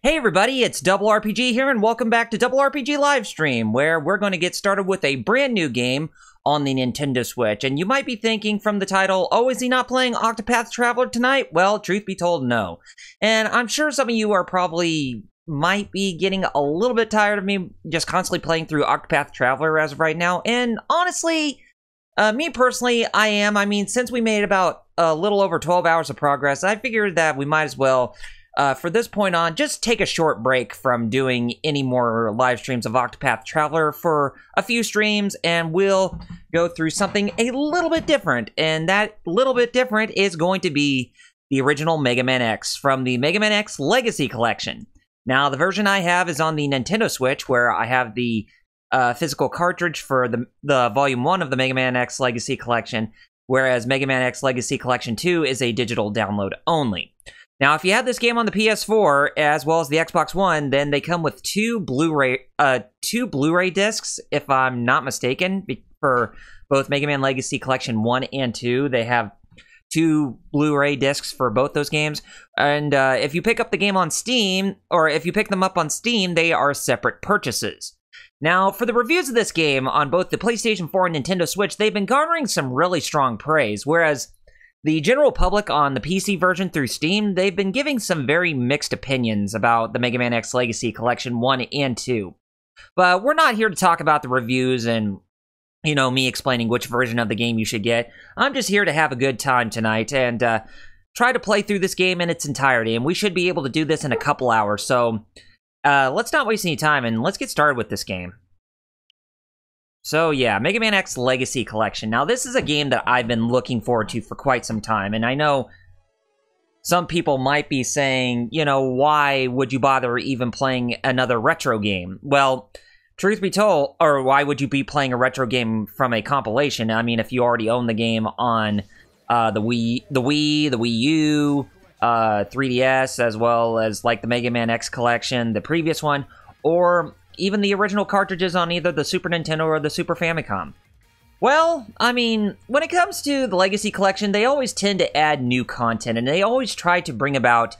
Hey everybody, it's Double RPG here, and welcome back to Double RPG Livestream, where we're going to get started with a brand new game on the Nintendo Switch. And you might be thinking from the title, oh, is he not playing Octopath Traveler tonight? Well, truth be told, no. And I'm sure some of you are probably might be getting a little bit tired of me just constantly playing through Octopath Traveler as of right now. And honestly, me personally, I am. I mean, since we made about a little over 12 hours of progress, I figured that we might as well for this point on, just take a short break from doing any more live streams of Octopath Traveler for a few streams, and we'll go through something a little bit different. And that little bit different is going to be the original Mega Man X from the Mega Man X Legacy Collection. Now, the version I have is on the Nintendo Switch, where I have the physical cartridge for the Volume 1 of the Mega Man X Legacy Collection, whereas Mega Man X Legacy Collection 2 is a digital download only. Now, if you have this game on the PS4 as well as the Xbox One, then they come with two Blu-ray discs, if I'm not mistaken, for both Mega Man Legacy Collection 1 and 2. They have two Blu-ray discs for both those games. And if you pick up the game on Steam, or if you pick them up on Steam, they are separate purchases. Now, for the reviews of this game on both the PlayStation 4 and Nintendo Switch, they've been garnering some really strong praise, whereas the general public on the PC version through Steam, they've been giving some very mixed opinions about the Mega Man X Legacy Collection 1 and 2. But we're not here to talk about the reviews and, you know, me explaining which version of the game you should get. I'm just here to have a good time tonight and try to play through this game in its entirety. And we should be able to do this in a couple hours. So let's not waste any time and let's get started with this game. So yeah, Mega Man X Legacy Collection. Now this is a game that I've been looking forward to for quite some time, and I know some people might be saying, you know, why would you bother even playing another retro game? Well, truth be told, or why would you be playing a retro game from a compilation? I mean, if you already own the game on the Wii, the Wii U, 3DS, as well as like the Mega Man X Collection, the previous one, or even the original cartridges on either the Super Nintendo or the Super Famicom. Well, I mean, when it comes to the Legacy Collection, they always tend to add new content, and they always try to bring about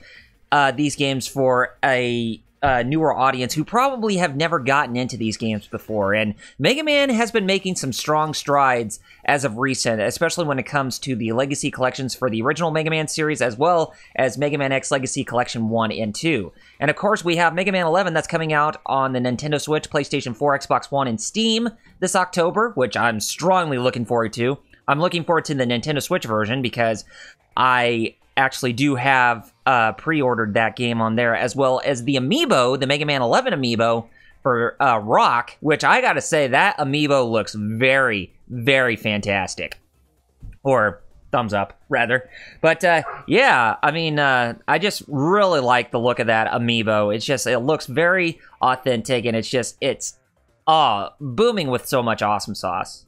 these games for a newer audience who probably have never gotten into these games before. And Mega Man has been making some strong strides as of recent, especially when it comes to the Legacy Collections for the original Mega Man series, as well as Mega Man X Legacy Collection 1 and 2. And of course, we have Mega Man 11 that's coming out on the Nintendo Switch, PlayStation 4, Xbox One, and Steam this October, which I'm strongly looking forward to. I'm looking forward to the Nintendo Switch version because I actually do have pre-ordered that game on there, as well as the amiibo, the Mega Man 11 amiibo for Rock, which I gotta say, that amiibo looks very, very fantastic. Or thumbs up, rather. But yeah, I mean, I just really like the look of that amiibo. It's just, it looks very authentic, and it's booming with so much awesome sauce.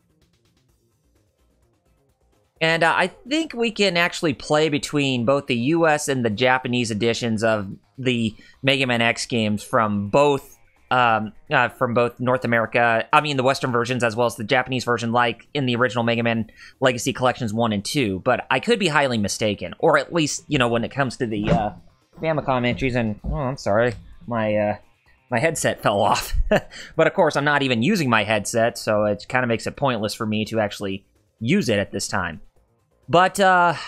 And I think we can actually play between both the US and the Japanese editions of the Mega Man X games from both North America, I mean the Western versions, as well as the Japanese version, like in the original Mega Man Legacy Collections 1 and 2. But I could be highly mistaken, or at least, you know, when it comes to the Famicom entries. And oh, I'm sorry, my headset fell off. But of course, I'm not even using my headset, so it kind of makes it pointless for me to actually use it at this time. But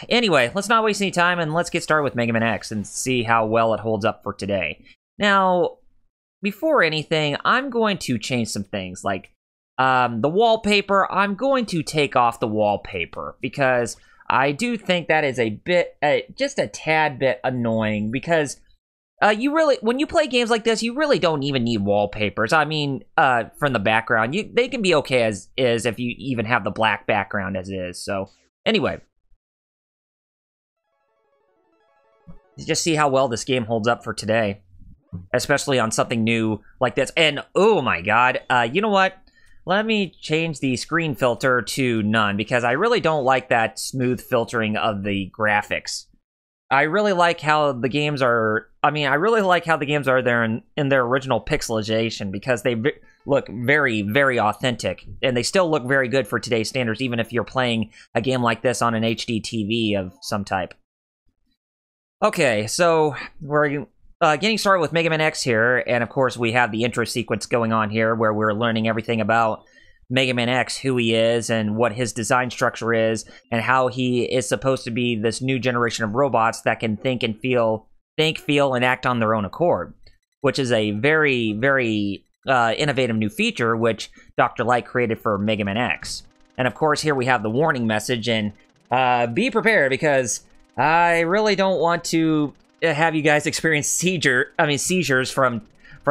anyway, let's not waste any time and let's get started with Mega Man X and see how well it holds up for today. Now, before anything, I'm going to change some things, like the wallpaper. I'm going to take off the wallpaper because I do think that is a bit, just a tad bit annoying, because you really, when you play games like this, you really don't even need wallpapers. I mean, from the background, they can be okay as is if you even have the black background as is. So anyway, just see how well this game holds up for today, especially on something new like this. And oh my god, you know what? Let me change the screen filter to none, because I really don't like that smooth filtering of the graphics. I really like how the games are, I really like how the games are there in their original pixelization, because they look very, very authentic, and they still look very good for today's standards, even if you're playing a game like this on an HD TV of some type. Okay, so we're getting started with Mega Man X here, and of course we have the intro sequence going on here where we're learning everything about Mega Man X, who he is, and what his design structure is, and how he is supposed to be this new generation of robots that can think, feel, and act on their own accord, which is a very, very innovative new feature which Dr. Light created for Mega Man X. And of course, here we have the warning message, and be prepared because I really don't want to have you guys experience seizures from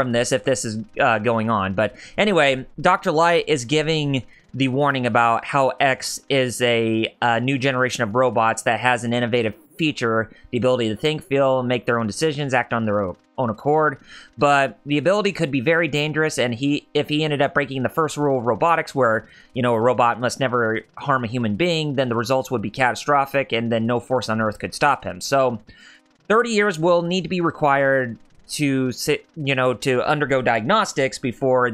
this if this is going on. But anyway, Dr. Light is giving the warning about how X is a new generation of robots that has an innovative feature, the ability to think, feel, make their own decisions, act on their own accord. But the ability could be very dangerous, and if he ended up breaking the first rule of robotics, where, you know, a robot must never harm a human being, then the results would be catastrophic, and then no force on Earth could stop him. So 30 years will need to be required to undergo diagnostics before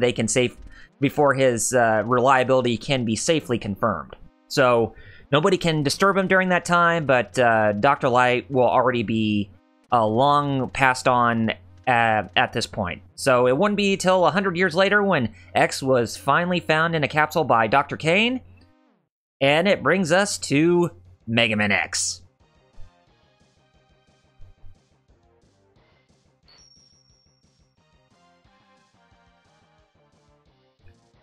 his reliability can be safely confirmed. So nobody can disturb him during that time, but Dr. Light will already be long passed on at this point. So it wouldn't be till 100 years later when X was finally found in a capsule by Dr. Kane, and it brings us to Mega Man X.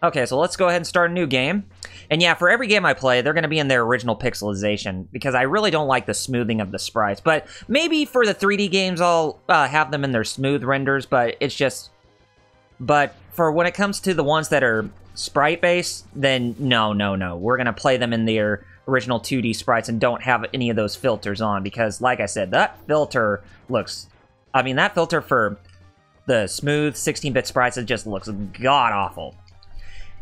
Okay, so let's go ahead and start a new game. And yeah, for every game I play, they're going to be in their original pixelization, because I really don't like the smoothing of the sprites. But maybe for the 3D games, I'll have them in their smooth renders, but it's just... But for when it comes to the ones that are sprite-based, then no. We're going to play them in their original 2D sprites and don't have any of those filters on, because, like I said, that filter looks... I mean, that filter for the smooth 16-bit sprites, it just looks god-awful.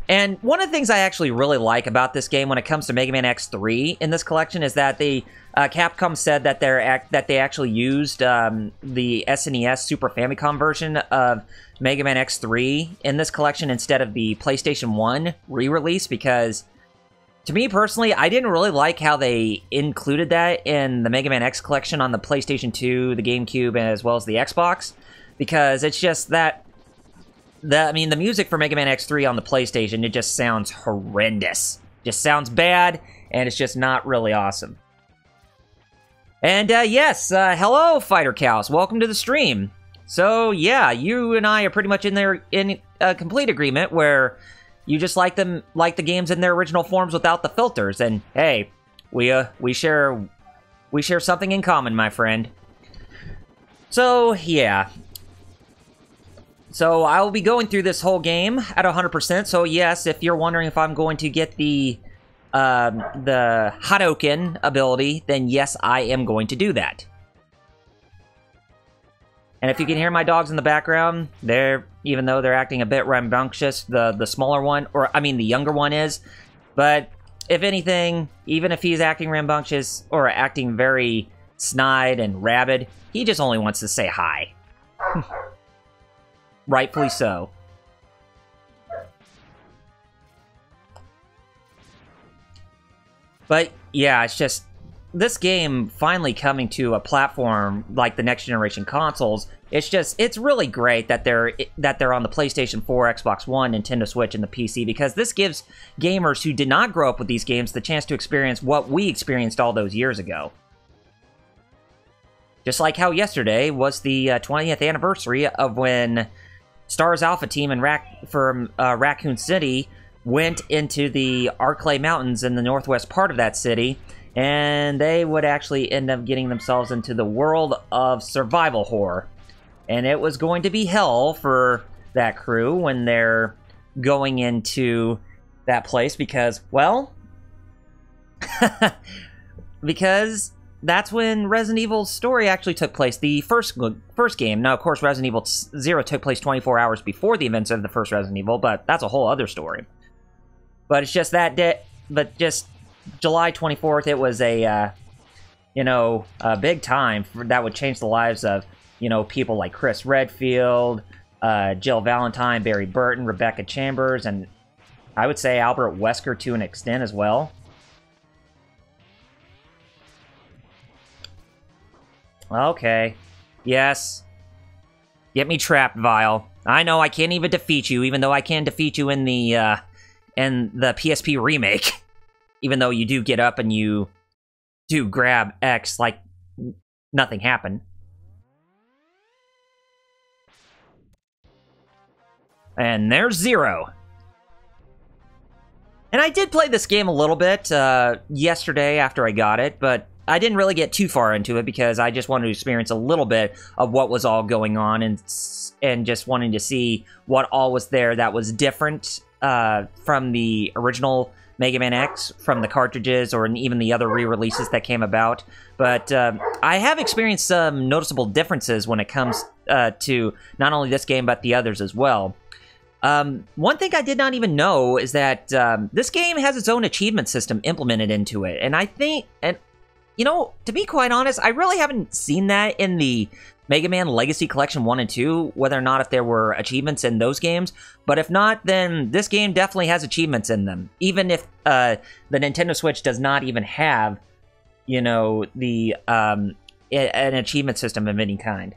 And one of the things I actually really like about this game when it comes to Mega Man X3 in this collection is that Capcom said that they actually used the SNES Super Famicom version of Mega Man X3 in this collection instead of the PlayStation 1 re-release, because to me personally, I didn't really like how they included that in the Mega Man X collection on the PlayStation 2, the GameCube, as well as the Xbox, because it's just that the music for Mega Man X3 on the PlayStation, it just sounds horrendous. Just sounds bad, and it's just not really awesome. And yes, hello, Fighter Cows. Welcome to the stream. So yeah, you and I are pretty much in complete agreement where you just like the games in their original forms without the filters. And hey, we share something in common, my friend. So yeah. So I will be going through this whole game at 100%. So yes, if you're wondering if I'm going to get the Hadoken ability, then yes, I am going to do that. And if you can hear my dogs in the background, even though they're acting a bit rambunctious, the smaller one, or I mean the younger one is. But if anything, even if he's acting rambunctious or acting very snide and rabid, he just only wants to say hi. Rightfully so. But yeah, it's just this game finally coming to a platform like the next generation consoles. It's really great that they're on the PlayStation 4, Xbox One, Nintendo Switch, and the PC, because this gives gamers who did not grow up with these games the chance to experience what we experienced all those years ago. Just like how yesterday was the 20th anniversary of when Stars Alpha Team from Raccoon City went into the Arclay Mountains in the northwest part of that city, and they would actually end up getting themselves into the world of survival horror. And it was going to be hell for that crew when they're going into that place because, well, because that's when Resident Evil's story actually took place, the first game. Now, of course, Resident Evil 0 took place 24 hours before the events of the first Resident Evil, but that's a whole other story. But it's just that day, but just July 24th, it was a big time that would change the lives of, people like Chris Redfield, Jill Valentine, Barry Burton, Rebecca Chambers, and I would say Albert Wesker to an extent as well. Okay. Yes. Get me trapped, Vile. I know I can't even defeat you, even though I can defeat you in the PSP remake. Even though you do get up and you do grab X like nothing happened. And there's 0. And I did play this game a little bit yesterday after I got it, but I didn't really get too far into it because I just wanted to experience a little bit of what was all going on and just wanting to see what all was there that was different from the original Mega Man X, from the cartridges, or even the other re-releases that came about. But I have experienced some noticeable differences when it comes to not only this game, but the others as well. One thing I did not even know is that this game has its own achievement system implemented into it. And I think, you know, to be quite honest, I really haven't seen that in the Mega Man Legacy Collection 1 and 2, whether or not if there were achievements in those games. But if not, then this game definitely has achievements in them. Even if the Nintendo Switch does not even have, you know, an achievement system of any kind.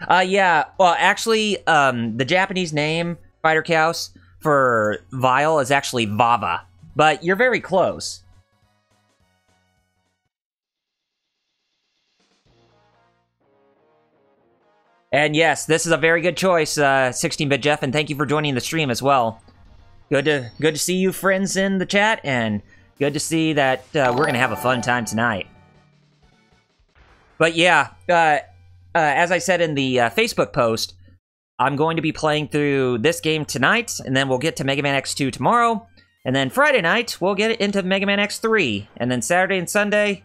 Yeah, well, actually, the Japanese name, Fighter Chaos, for Vile is actually Vava. But you're very close. And yes, this is a very good choice, 16-Bit Jeff, and thank you for joining the stream as well. Good to see you friends in the chat, and good to see that we're gonna have a fun time tonight. But yeah, as I said in the Facebook post, I'm going to be playing through this game tonight, and then we'll get to Mega Man X2 tomorrow. And then Friday night, we'll get into Mega Man X3. And then Saturday and Sunday,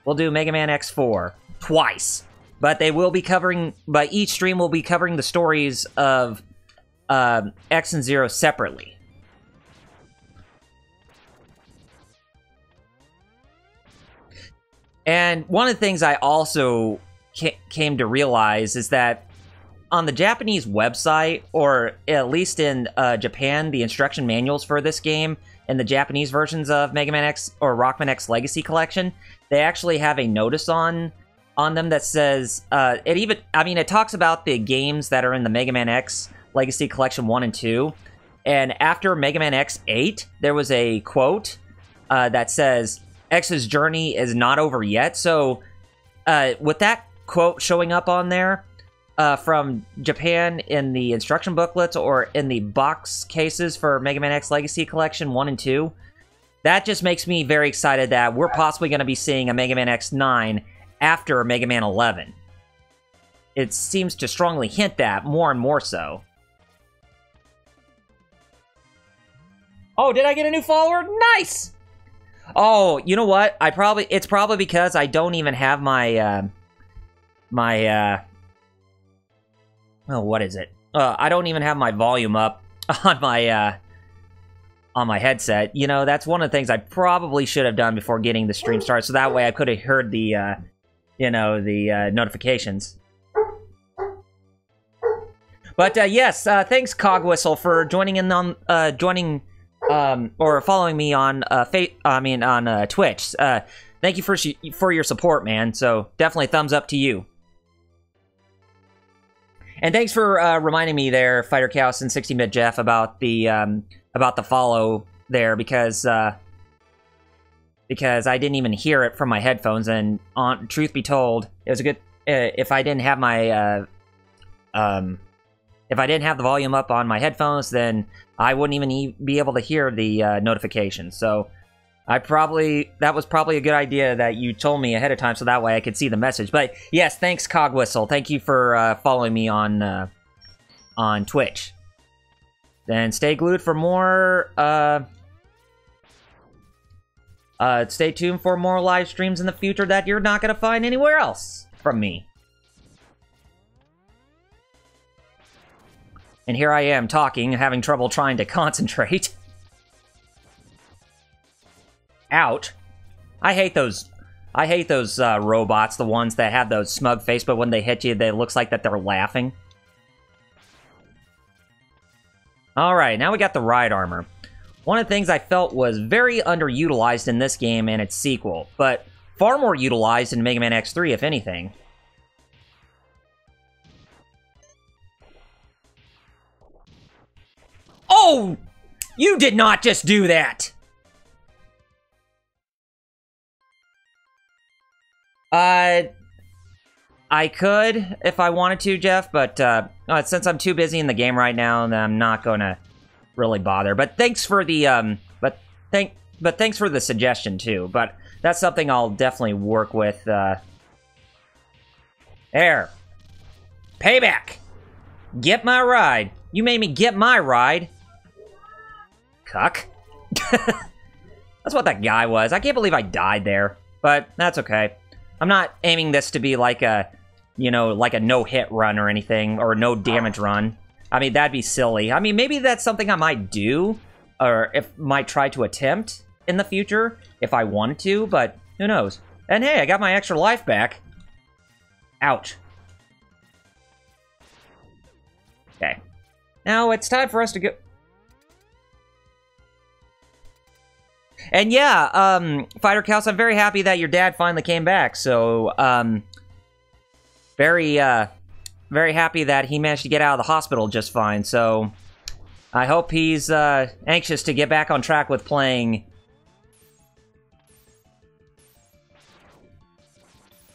we'll do Mega Man X4. Twice. But they will be covering, but each stream will be covering the stories of X and Zero separately. And one of the things I also came to realize is that on the Japanese website, or at least in Japan, the instruction manuals for this game and the Japanese versions of Mega Man X or Rockman X Legacy Collection, they actually have a notice on them that says, it talks about the games that are in the Mega Man X Legacy Collection 1 and 2, and after Mega Man X8, there was a quote that says, X's journey is not over yet. So with that quote showing up on there, from Japan in the instruction booklets or in the box cases for Mega Man X Legacy Collection 1 and 2, that just makes me very excited that we're possibly going to be seeing a Mega Man X9 after Mega Man 11. It seems to strongly hint that, more and more so. Oh, did I get a new follower? Nice! Oh, you know what? It's probably because I don't even have my, oh, what is it? I don't even have my volume up on my headset. You know, that's one of the things I probably should have done before getting the stream started, so that way I could have heard the, notifications. But, yes, thanks, Cogwhistle, for joining in on, or following me on, Twitch. Thank you for your support, man, so definitely thumbs up to you. And thanks for reminding me there, Fighter Chaos and 16-Bit Jeff, about the follow there, because I didn't even hear it from my headphones, and truth be told, it was a good if I didn't have my if I didn't have the volume up on my headphones, then I wouldn't even be able to hear the notifications. So that was probably a good idea that you told me ahead of time, so that way I could see the message. But yes, thanks, Cogwhistle. Thank you for following me on Twitch. Then stay glued for more. Stay tuned for more live streams in the future that you're not gonna find anywhere else from me. And here I am talking, having trouble trying to concentrate. Ouch. I hate those robots, the ones that have those smug face, but when they hit you, it looks like that they're laughing. Alright, now we got the ride armor. One of the things I felt was very underutilized in this game and its sequel, but far more utilized in Mega Man X3, if anything. Oh! You did not just do that! I could if I wanted to, Jeff, but since I'm too busy in the game right now, then I'm not gonna really bother. But thanks for the thanks for the suggestion too. But that's something I'll definitely work with. There, payback. Get my ride. You made me get my ride. Cuck. That's what that guy was. I can't believe I died there, but that's okay. I'm not aiming this to be like a, you know, like a no-hit run or anything, or a no-damage run. I mean, that'd be silly. I mean, maybe that's something I might do, or might try to attempt in the future, if I wanted to, but who knows. And hey, I got my extra life back. Ouch. Okay. Now it's time for us to go... And yeah, Fighter Cows, I'm very happy that your dad finally came back. So, very happy that he managed to get out of the hospital just fine. So, I hope he's anxious to get back on track with playing.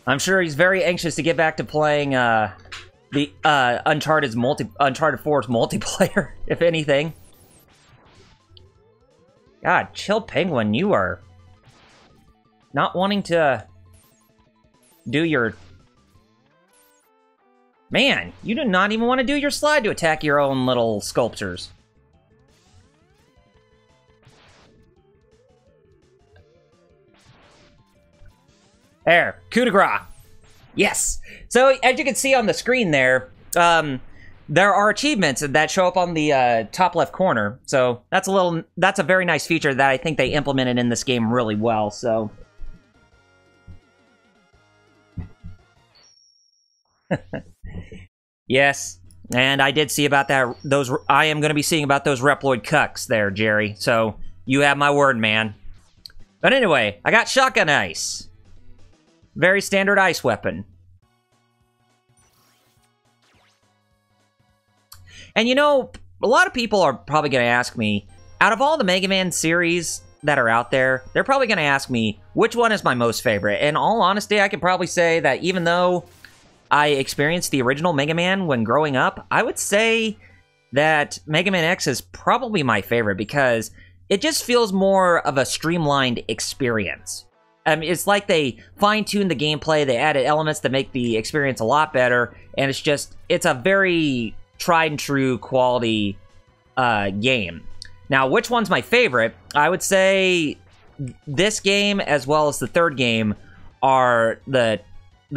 I'm sure he's very anxious to get back to playing the Uncharted 4's multiplayer, if anything. God, Chill Penguin, you are not wanting to do your... Man, you do not even want to do your slide to attack your own little sculptures. There, coup de grace. Yes. So, as you can see on the screen there, there are achievements that show up on the top left corner. So that's a very nice feature that I think they implemented in this game really well. So yes, and I did see about that. I am going to be seeing about those Reploid cucks there, Jerry. So you have my word, man. But anyway, I got shotgun ice. Very standard ice weapon. And you know, a lot of people are probably going to ask me, out of all the Mega Man series that are out there, they're probably going to ask me, which one is my most favorite? In all honesty, I can probably say that even though I experienced the original Mega Man when growing up, I would say that Mega Man X is probably my favorite because it just feels more of a streamlined experience. It's like they fine-tuned the gameplay, they added elements that make the experience a lot better, and it's a very tried and true quality game. Now, which one's my favorite? I would say this game as well as the third game are the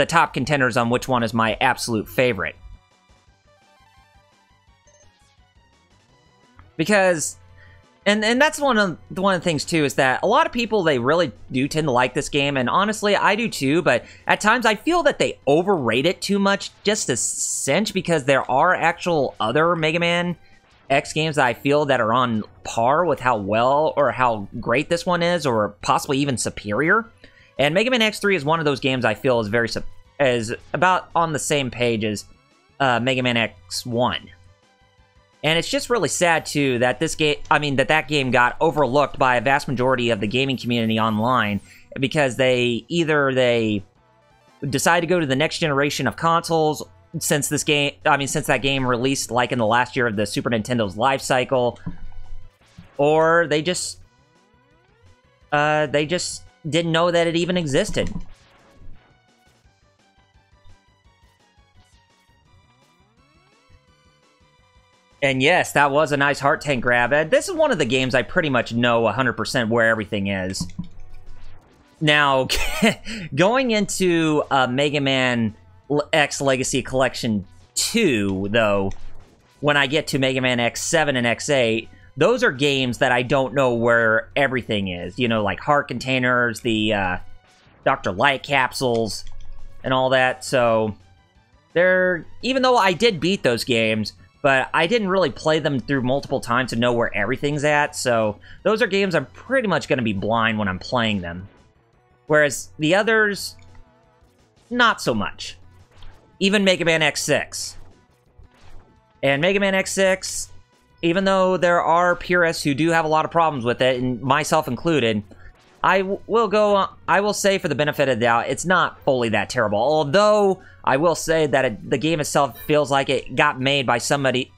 top contenders on which one is my absolute favorite. Because, and that's one of the things too, is that a lot of people, they really do tend to like this game, and honestly, I do too, but at times I feel that they overrate it too much just a cinch, because there are actual other Mega Man X games that I feel that are on par with how well or how great this one is, or possibly even superior. And Mega Man X3 is one of those games I feel is about on the same page as Mega Man X1. And it's just really sad, too, that that game got overlooked by a vast majority of the gaming community online, because they decide to go to the next generation of consoles since that game released, like, in the last year of the Super Nintendo's life cycle, or they just didn't know that it even existed. And yes, that was a nice heart tank grab. This is one of the games I pretty much know 100% where everything is. Now, going into Mega Man X Legacy Collection 2, though, when I get to Mega Man X7 and X8, those are games that I don't know where everything is. You know, like heart containers, the Dr. Light capsules, and all that. So, even though I did beat those games, but I didn't really play them through multiple times to know where everything's at, so those are games I'm pretty much going to be blind when I'm playing them. Whereas the others, not so much. Even Mega Man X6. And Mega Man X6, even though there are purists who do have a lot of problems with it, and myself included, I will say for the benefit of the doubt, it's not fully that terrible. Although, I will say that the game itself feels like it got made by somebody...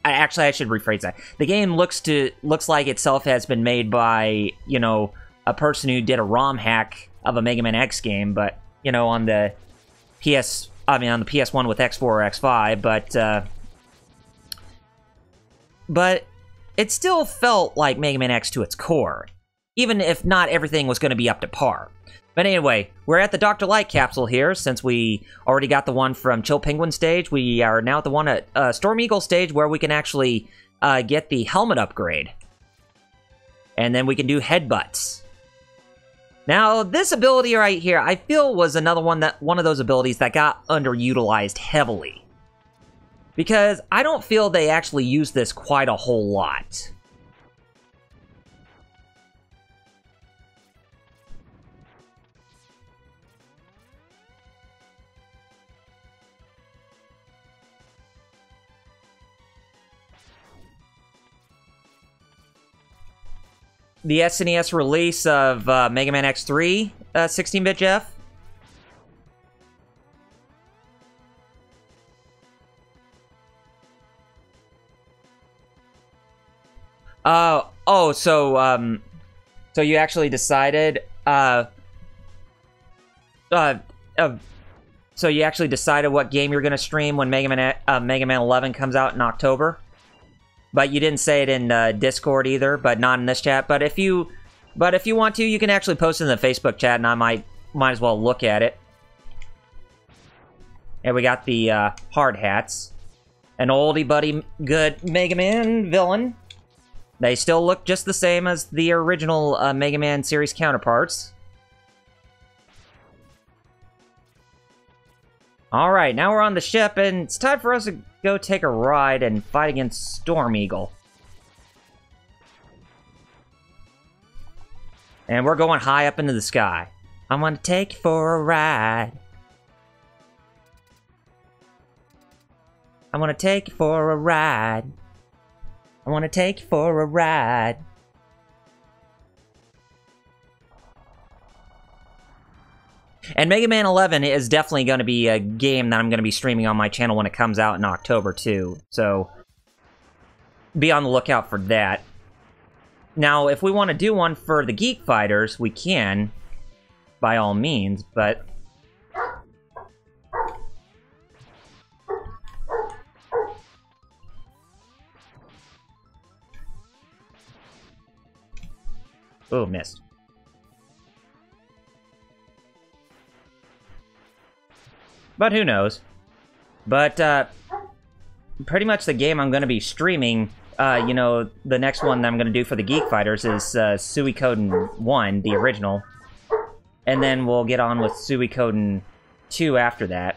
actually, I should rephrase that. The game looks like itself has been made by, you know, a person who did a ROM hack of a Mega Man X game, but, you know, on the on the PS1 with X4 or X5, but it still felt like Mega Man X to its core, even if not everything was going to be up to par. But anyway, we're at the Dr. Light capsule here. Since we already got the one from Chill Penguin stage, we are now at the one at Storm Eagle stage where we can actually get the helmet upgrade. And then we can do headbutts. Now, this ability right here, I feel was another one of those abilities that got underutilized heavily. Because I don't feel they actually use this quite a whole lot. The SNES release of Mega Man X3, 16-bit Jeff. So you actually decided, so you actually decided what game you're gonna stream when Mega Man 11 comes out in October? But you didn't say it in Discord either, but not in this chat. But if you want to, you can actually post it in the Facebook chat, and I might as well look at it. And we got the hard hats, an oldie buddy good Mega Man villain. They still look just the same as the original Mega Man series counterparts. All right, now we're on the ship, and it's time for us to go take a ride and fight against Storm Eagle. And we're going high up into the sky. I'm gonna take you for a ride. I'm gonna take you for a ride. I wanna take you for a ride. And Mega Man 11 is definitely going to be a game that I'm going to be streaming on my channel when it comes out in October, too. So, be on the lookout for that. Now, if we want to do one for the Geek Fighters, we can, by all means, but... Oh, missed. But who knows? But, pretty much the game I'm going to be streaming, you know, the next one that I'm going to do for the Geek Fighters is Suikoden 1, the original. And then we'll get on with Suikoden 2 after that.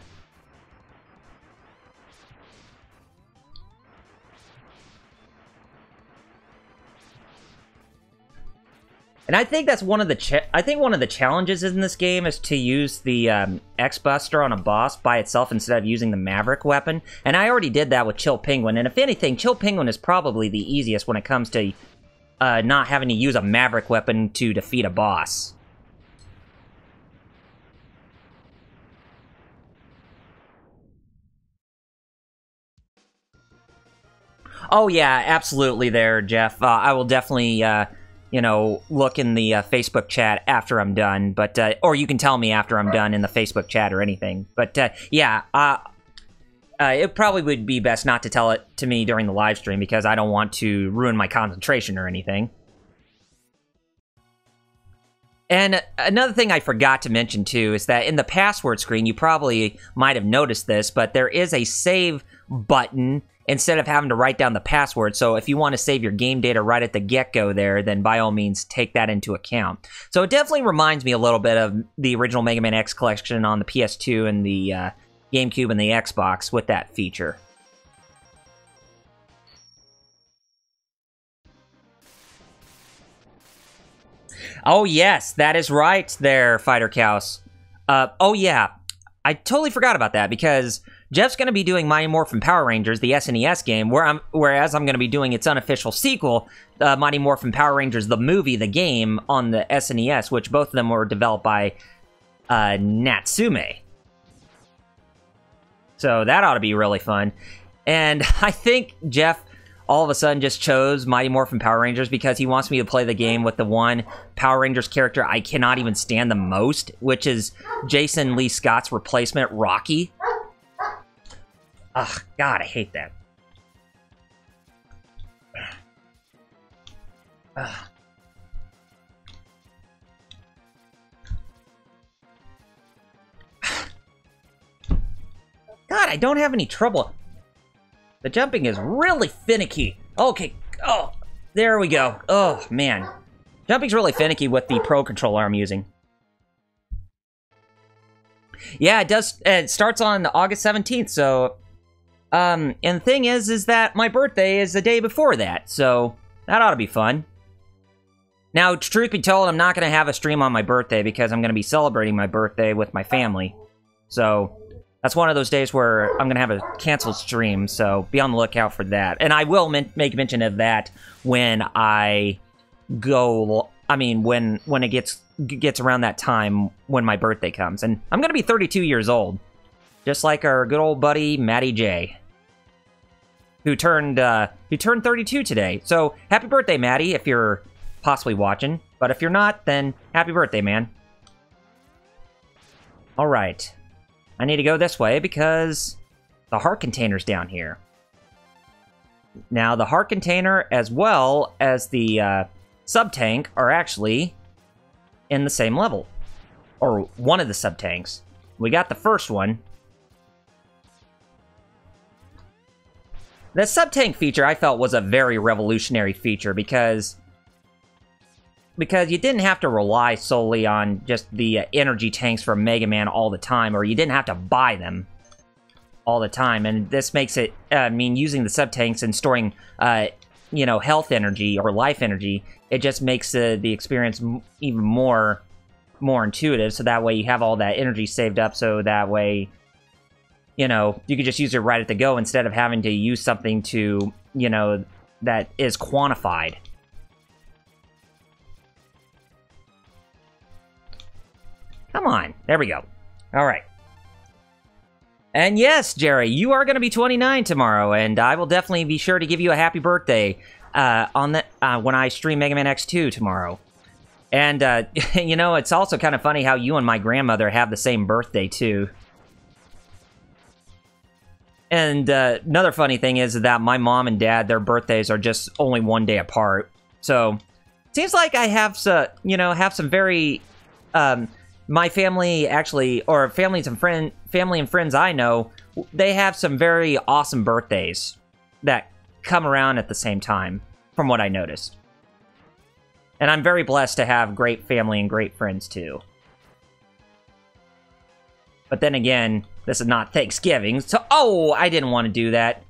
And I think that's one of the challenges in this game is to use the X-Buster on a boss by itself instead of using the Maverick weapon. And I already did that with Chill Penguin. And if anything, Chill Penguin is probably the easiest when it comes to not having to use a Maverick weapon to defeat a boss. Oh yeah, absolutely there, Jeff. I will definitely... you know, look in the Facebook chat after I'm done, but, or you can tell me after I'm done in the Facebook chat or anything. But, yeah, it probably would be best not to tell it to me during the live stream because I don't want to ruin my concentration or anything. And another thing I forgot to mention, too, is that in the password screen, you probably might have noticed this, but there is a save button instead of having to write down the password. So if you want to save your game data right at the get-go there, then by all means take that into account. So it definitely reminds me a little bit of the original Mega Man X collection on the PS2 and the GameCube and the Xbox with that feature. Oh yes, that is right there, Fighter Cows. Oh yeah, I totally forgot about that because Jeff's going to be doing Mighty Morphin Power Rangers, the SNES game, whereas I'm going to be doing its unofficial sequel, Mighty Morphin Power Rangers, the movie, the game, on the SNES, which both of them were developed by Natsume. So that ought to be really fun. And I think Jeff all of a sudden just chose Mighty Morphin Power Rangers because he wants me to play the game with the one Power Rangers character I cannot even stand the most, which is Jason Lee Scott's replacement, Rocky. Ugh, God, I hate that. Ugh. God, I don't have any trouble. The jumping is really finicky. Okay, oh, there we go. Oh, man. Jumping's really finicky with the Pro Controller I'm using. Yeah, it does. It starts on August 17th, so... and the thing is that my birthday is the day before that, so that ought to be fun. Now, truth be told, I'm not going to have a stream on my birthday because I'm going to be celebrating my birthday with my family. So... that's one of those days where I'm going to have a canceled stream, so be on the lookout for that. And I will make mention of that when I go... I mean, when it gets around that time when my birthday comes. And I'm going to be 32 years old. Just like our good old buddy, Matty J. Who turned 32 today. So, happy birthday, Matty, if you're possibly watching. But if you're not, then happy birthday, man. Alright. I need to go this way because the heart container's down here. Now, the heart container as well as the sub-tank are actually in the same level. Or one of the sub-tanks. We got the first one. The sub-tank feature I felt was a very revolutionary feature because you didn't have to rely solely on just the energy tanks from Mega Man all the time, or you didn't have to buy them all the time. And this makes it, using the sub-tanks and storing, health energy or life energy, it just makes the experience even more intuitive. So that way you have all that energy saved up, so that way, you could just use it right at the go instead of having to use something to, that is quantified. Come on. There we go. All right. And yes, Jerry, you are going to be 29 tomorrow, and I will definitely be sure to give you a happy birthday when I stream Mega Man X2 tomorrow. And, it's also kind of funny how you and my grandmother have the same birthday, too. And another funny thing is that my mom and dad, their birthdays are just only one day apart. So, it seems like I have some very... my family actually, or family and friends I know, they have some very awesome birthdays that come around at the same time, from what I noticed. And I'm very blessed to have great family and great friends, too. But then again, this is not Thanksgiving, so... Oh, I didn't want to do that.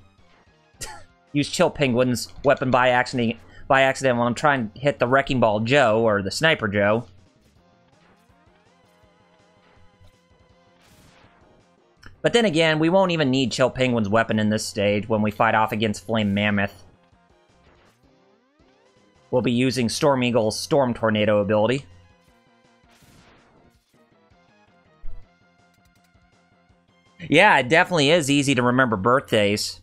Use Chill Penguin's weapon by accident while I'm trying to hit the Wrecking Ball Joe, or the Sniper Joe. But then again, we won't even need Chill Penguin's weapon in this stage when we fight off against Flame Mammoth. We'll be using Storm Eagle's Storm Tornado ability. Yeah, it definitely is easy to remember birthdays.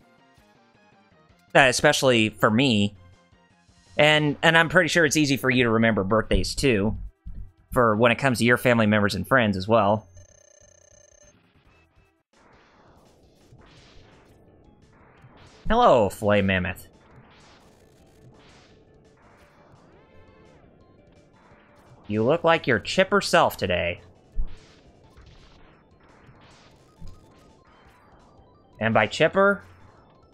Especially for me. And I'm pretty sure it's easy for you to remember birthdays, too. For when it comes to your family members and friends as well. Hello, Flame Mammoth. You look like your chipper self today. And by chipper,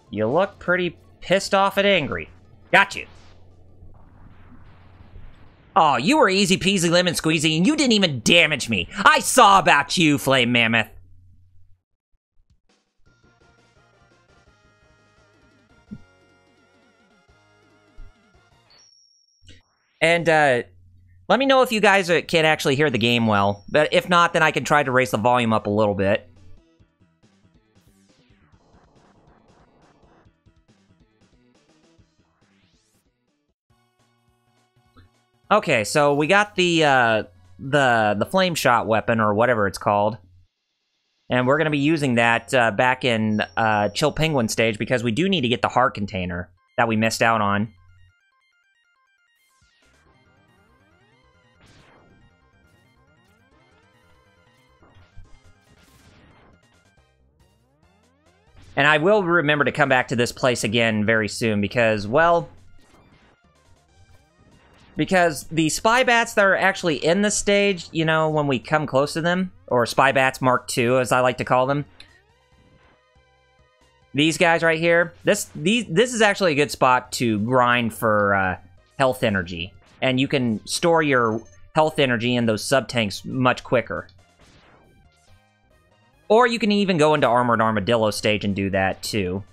you look pretty pissed off and angry. Got you. Oh, you were easy peasy lemon squeezy and you didn't even damage me. I saw about you, Flame Mammoth. And, let me know if you guys can actually hear the game well. But if not, then I can try to raise the volume up a little bit. Okay, so we got the flame shot weapon, or whatever it's called. And we're going to be using that back in Chill Penguin stage, because we do need to get the heart container that we missed out on. And I will remember to come back to this place again very soon, because, well... Because the spy bats that are actually in this stage, you know, when we come close to them, or spy bats Mark II, as I like to call them. These guys right here, this is actually a good spot to grind for health energy. And you can store your health energy in those sub-tanks much quicker. Or you can even go into Armored Armadillo stage and do that, too.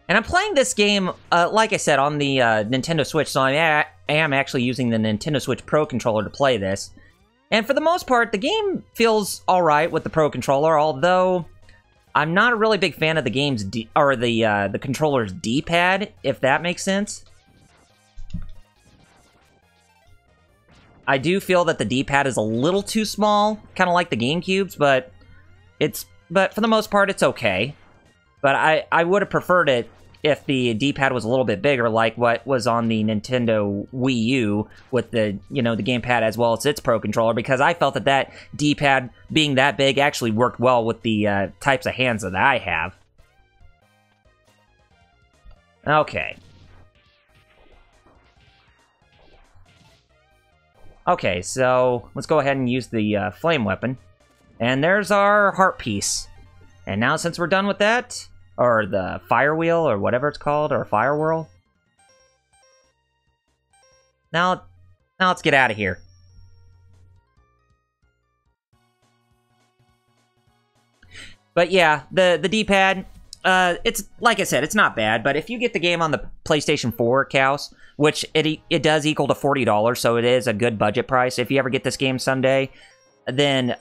And I'm playing this game, like I said, on the Nintendo Switch, so I am actually using the Nintendo Switch Pro Controller to play this. And for the most part, the game feels alright with the Pro Controller, although I'm not a really big fan of the game's the controller's D-pad, if that makes sense. I do feel that the D-pad is a little too small, kind of like the GameCube's, but for the most part, it's okay. But I would have preferred it if the D-pad was a little bit bigger, like what was on the Nintendo Wii U with the, you know, the gamepad as well as its Pro Controller, because I felt that D-pad being that big actually worked well with the types of hands that I have. Okay. Okay, so let's go ahead and use the flame weapon. And there's our heart piece. And now since we're done with that, or the fire wheel, or whatever it's called, or fire whirl. Now let's get out of here. But yeah, the D-pad, it's, like I said, it's not bad, but if you get the game on the PlayStation 4, Cows, which it does equal to $40, so it is a good budget price. If you ever get this game someday, then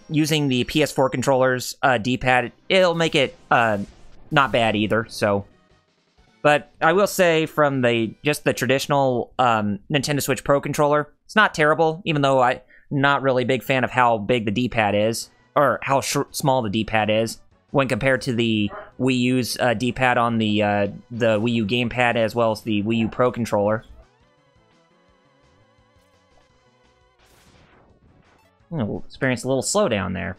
using the PS4 controller's D-pad, it'll make it not bad either, so. But I will say, from just the traditional Nintendo Switch Pro Controller, it's not terrible, even though I'm not really a big fan of how big the D-pad is, or how small the D-pad is, when compared to the Wii U's D-pad on the Wii U gamepad, as well as the Wii U Pro Controller. We'll experience a little slowdown there.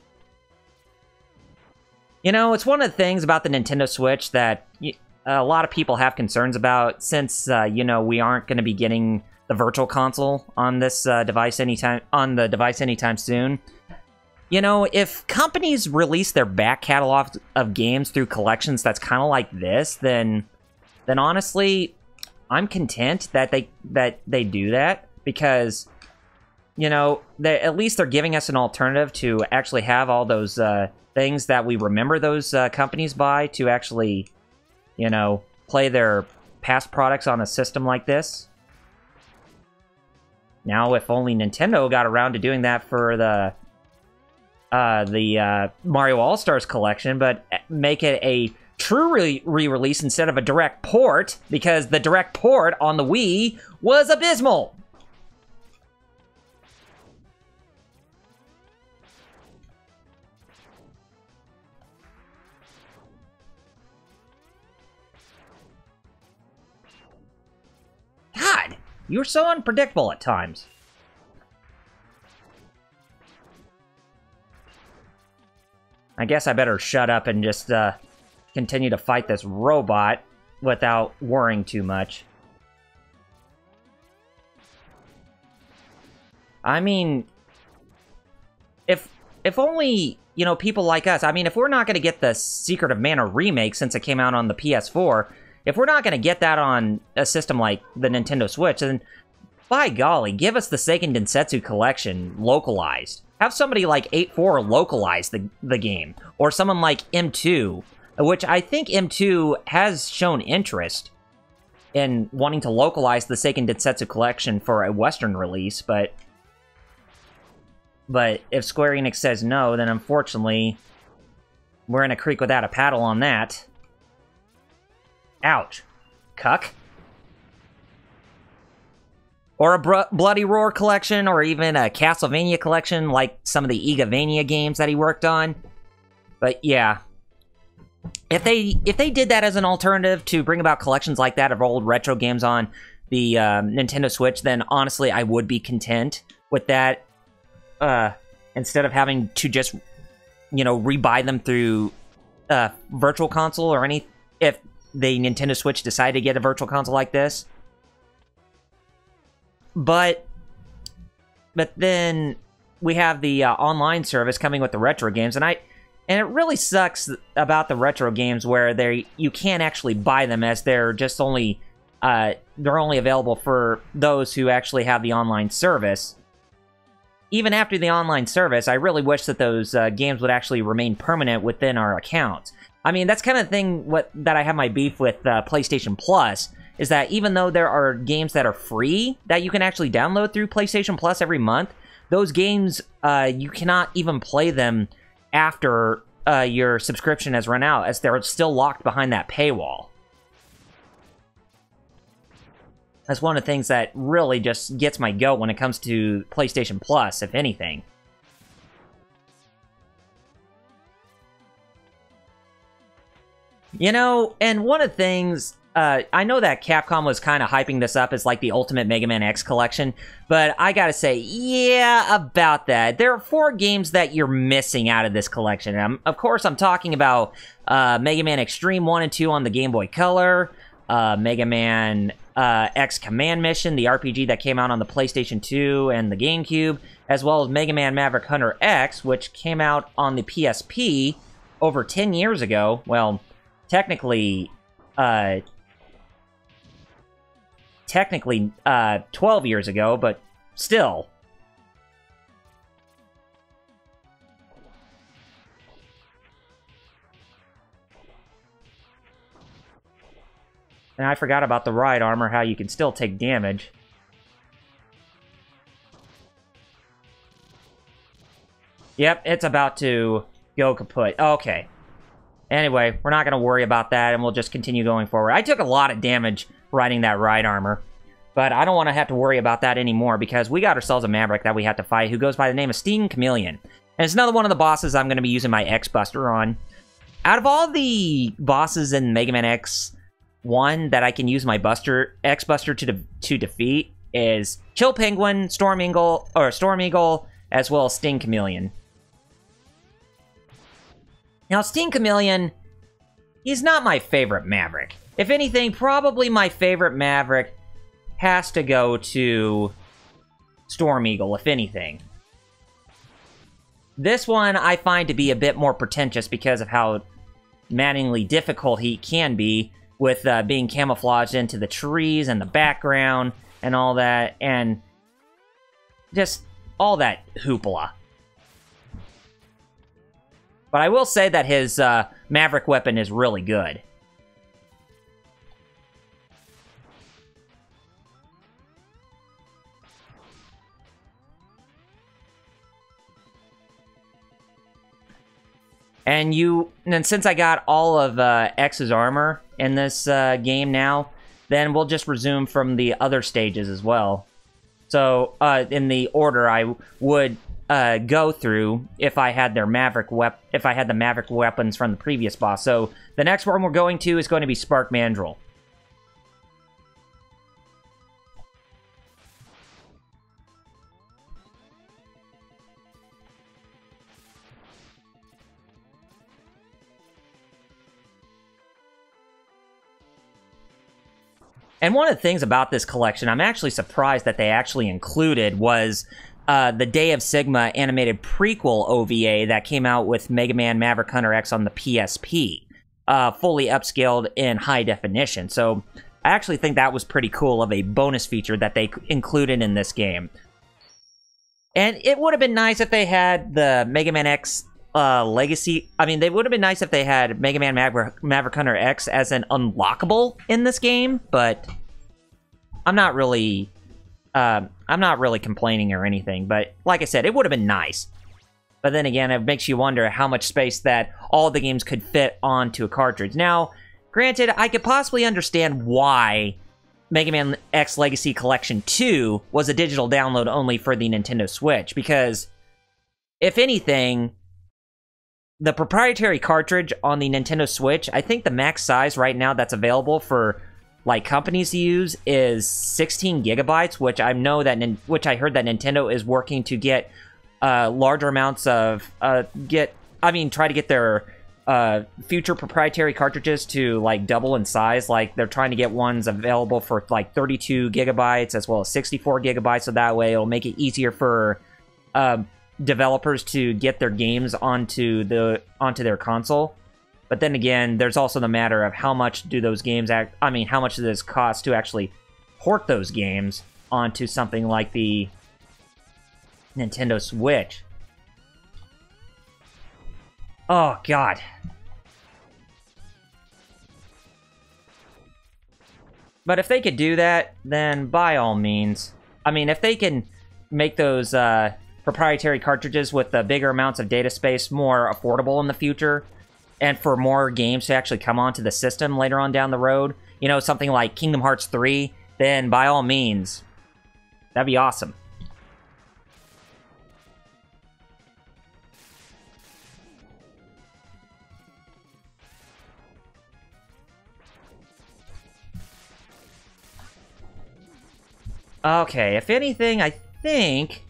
You know, it's one of the things about the Nintendo Switch that a lot of people have concerns about, since, you know, we aren't going to be getting the Virtual Console on this device anytime soon. You know, if companies release their back catalog of games through collections that's kind of like this, then honestly, I'm content that they do that, because, you know, at least they're giving us an alternative to actually have all those things that we remember those companies by, to actually, you know, play their past products on a system like this. Now, if only Nintendo got around to doing that for the Mario All-Stars collection, but make it a true re-release instead of a direct port, because the direct port on the Wii was abysmal. God, you're so unpredictable at times. I guess I better shut up and just continue to fight this robot without worrying too much. I mean, if only, you know, people like us, I mean, if we're not going to get the Secret of Mana remake since it came out on the PS4, if we're not going to get that on a system like the Nintendo Switch, then by golly, give us the Seiken Densetsu collection localized. Have somebody like 8-4 localize the game, or someone like M2, which I think M2 has shown interest in wanting to localize the Seiken Densetsu collection for a Western release, but But if Square Enix says no, then unfortunately, we're in a creek without a paddle on that. Ouch. Cuck. Or a Bloody Roar collection, or even a Castlevania collection, like some of the Igavania games that he worked on. But yeah, if they did that as an alternative to bring about collections like that of old retro games on the Nintendo Switch, then honestly, I would be content with that. Instead of having to just, you know, rebuy them through Virtual Console or any, if the Nintendo Switch decided to get a Virtual Console like this. But then we have the online service coming with the retro games, and it really sucks about the retro games where you can't actually buy them, as they're just only they're only available for those who actually have the online service. Even after the online service, I really wish that those games would actually remain permanent within our accounts. I mean, that's kind of the thing that I have my beef with PlayStation Plus, is that even though there are games that are free that you can actually download through PlayStation Plus every month, those games, you cannot even play them after your subscription has run out, as they're still locked behind that paywall. That's one of the things that really just gets my goat when it comes to PlayStation Plus, if anything. You know, and one of the things, I know that Capcom was kind of hyping this up as like the Ultimate Mega Man X collection, but I gotta say, yeah, about that. There are 4 games that you're missing out of this collection. Of course, I'm talking about Mega Man Extreme 1 and 2 on the Game Boy Color, Mega Man X Command Mission, the RPG that came out on the PlayStation 2 and the GameCube, as well as Mega Man Maverick Hunter X, which came out on the PSP over 10 years ago. Well, technically 12 years ago, but still. And I forgot about the ride armor, how you can still take damage. Yep, it's about to go kaput. Okay. Anyway, we're not going to worry about that, and we'll just continue going forward. I took a lot of damage riding that ride armor, but I don't want to have to worry about that anymore, because we got ourselves a Maverick that we have to fight who goes by the name of Steam Chameleon. And it's another one of the bosses I'm going to be using my X-Buster on. Out of all the bosses in Mega Man X1 that I can use my X-Buster to defeat is Chill Penguin, Storm Eagle, as well as Sting Chameleon. Now, Sting Chameleon, he's not my favorite Maverick. If anything, probably my favorite Maverick has to go to Storm Eagle, if anything. This one I find to be a bit more pretentious because of how maddeningly difficult he can be with being camouflaged into the trees and the background and all that, and just all that hoopla. But I will say that his Maverick weapon is really good. And since I got all of X's armor in this game now, then we'll just resume from the other stages as well. So, in the order I would go through if I had the Maverick weapons from the previous boss. So the next one we're going to is going to be Spark Mandrill. And one of the things about this collection, I'm actually surprised that they actually included, was the Day of Sigma animated prequel OVA that came out with Mega Man Maverick Hunter X on the PSP, fully upscaled in high definition. So I actually think that was pretty cool of a bonus feature that they included in this game. And it would have been nice if they had the Mega Man X Legacy. I mean, it would have been nice if they had Mega Man Maverick Hunter X as an unlockable in this game, but I'm not really I'm not really complaining or anything, but like I said, it would have been nice. But then again, it makes you wonder how much space that all the games could fit onto a cartridge. Now, granted, I could possibly understand why Mega Man X Legacy Collection 2 was a digital download only for the Nintendo Switch, because, if anything, the proprietary cartridge on the Nintendo Switch, I think the max size right now that's available for like companies to use is 16 gigabytes, which I know that I heard that Nintendo is working to get larger amounts of try to get their future proprietary cartridges to like double in size. Like they're trying to get ones available for like 32 gigabytes as well as 64 gigabytes, so that way it'll make it easier for developers to get their games onto their console. But then again, there's also the matter of how much do those games how much does this cost to actually port those games onto something like the Nintendo Switch. Oh, God. But if they could do that, then by all means. I mean, if they can make those proprietary cartridges with the bigger amounts of data space more affordable in the future, and for more games to actually come onto the system later on down the road, you know, something like Kingdom Hearts 3, then by all means, that'd be awesome. Okay, if anything, I think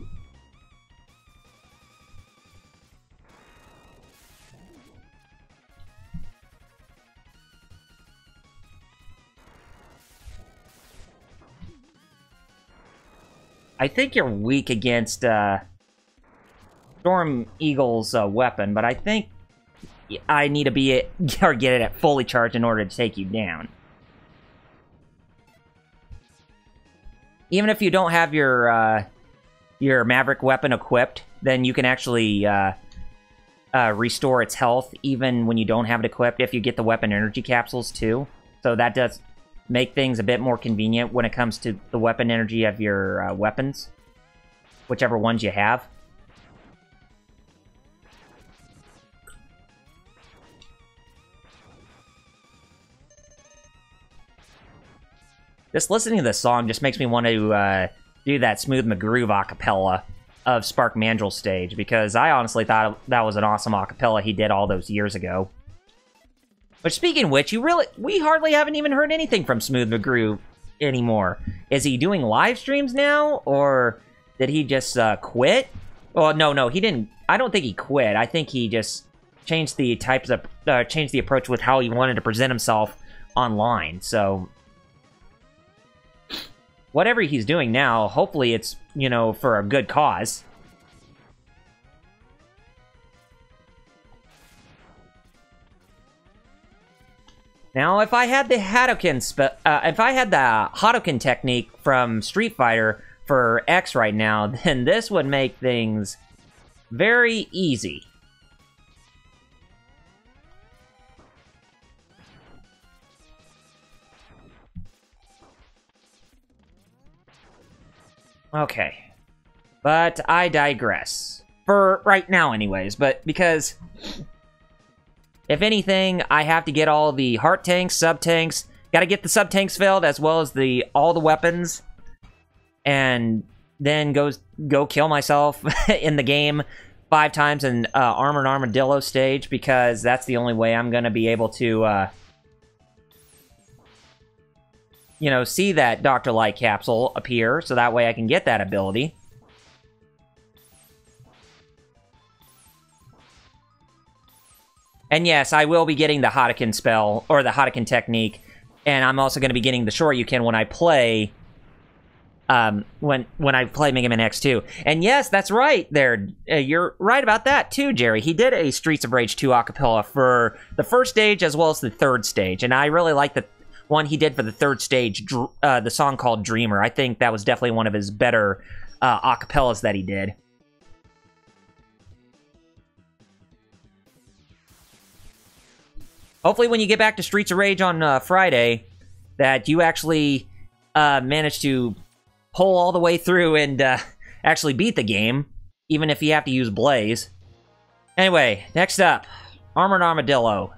you're weak against Storm Eagle's weapon, but I think I need to get it at fully charged in order to take you down. Even if you don't have your Maverick weapon equipped, then you can actually restore its health even when you don't have it equipped if you get the weapon energy capsules too. So that does make things a bit more convenient when it comes to the weapon energy of your weapons, whichever ones you have. Just listening to this song just makes me want to do that Smooth McGroove acapella of Spark Mandrill's stage, because I honestly thought that was an awesome acapella he did all those years ago. But speaking of which, we hardly haven't even heard anything from Smooth McGroove anymore. Is he doing live streams now, or did he just quit? Oh, no, he didn't. I don't think he quit. I think he just changed the changed the approach with how he wanted to present himself online. So whatever he's doing now, hopefully it's, you know, for a good cause. Now, if I had the Hadouken technique from Street Fighter for X right now, then this would make things very easy. Okay. But I digress. For right now, anyways. But because, if anything, I have to get all the heart tanks, sub-tanks. Gotta get the sub-tanks filled, as well as all the weapons. And then go kill myself in the game 5 times in Armored Armadillo stage, because that's the only way I'm gonna be able to, you know, see that Dr. Light capsule appear, so that way I can get that ability. And yes, I will be getting the Hadouken spell, or the Hadouken technique, and I'm also going to be getting the Shoryuken when I play, when I play Mega Man X2. And yes, that's right there. You're right about that too, Jerry. He did a Streets of Rage 2 acapella for the first stage as well as the third stage, and I really like the one he did for the third stage, the song called Dreamer. I think that was definitely one of his better acapellas that he did. Hopefully when you get back to Streets of Rage on Friday, that you actually manage to pull all the way through and actually beat the game, even if you have to use Blaze. Anyway, next up, Armored Armadillo.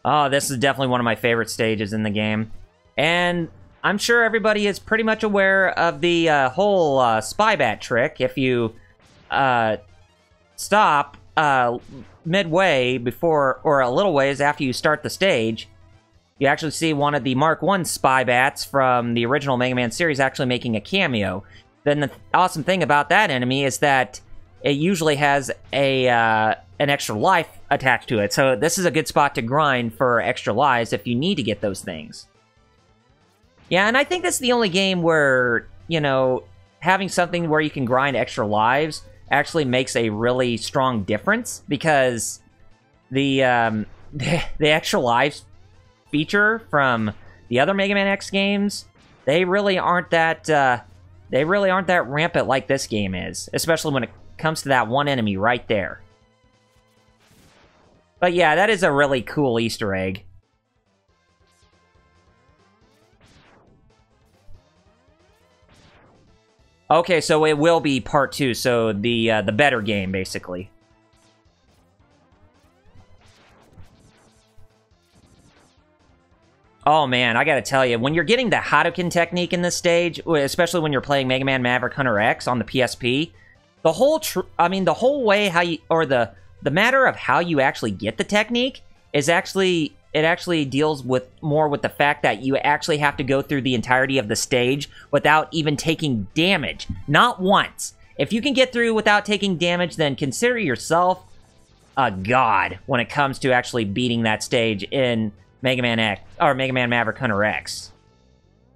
Oh, this is definitely one of my favorite stages in the game. And I'm sure everybody is pretty much aware of the whole spy bat trick. If you stop midway before, or a little ways after you start the stage, you actually see one of the Mark I spy bats from the original Mega Man series actually making a cameo. Then the awesome thing about that enemy is that it usually has an extra life attached to it. So this is a good spot to grind for extra lives if you need to get those things. Yeah, and I think that's the only game where, you know, having something where you can grind extra lives actually makes a really strong difference, because the extra lives feature from the other Mega Man X games, they really aren't that rampant like this game is, especially when it comes to that one enemy right there. But yeah, that is a really cool Easter egg. Okay, so it will be part 2, so the better game, basically. Oh man, I gotta tell you, when you're getting the Hadouken technique in this stage, especially when you're playing Mega Man Maverick Hunter X on the PSP, the whole way how you, or the matter of how you actually get the technique is actually, it actually deals with more with the fact that you actually have to go through the entirety of the stage without even taking damage. Not once. If you can get through without taking damage, then consider yourself a god when it comes to actually beating that stage in Mega Man X, or Mega Man Maverick Hunter X.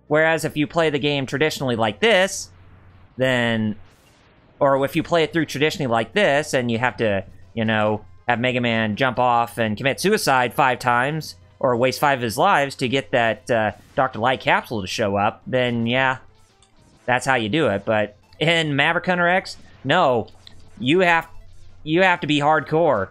Whereas if you play the game traditionally like this, then, or if you play it through traditionally like this, and you have to, you know, have Mega Man jump off and commit suicide 5 times, or waste 5 of his lives to get that Dr. Light capsule to show up, then yeah, that's how you do it. But in Maverick Hunter X, no, you have to be hardcore.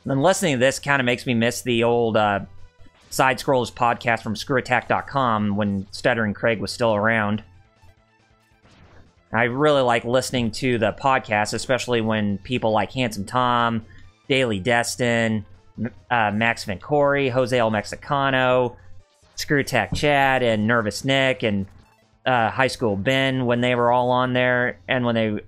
And listening to this kind of makes me miss the old Side Scrollers podcast from ScrewAttack.com when Stuttering Craig was still around. I really like listening to the podcast, especially when people like Handsome Tom, Daily Destin, Max Vincori, Jose El Mexicano, ScrewAttack Chad, and Nervous Nick, and High School Ben, when they were all on there, and when they,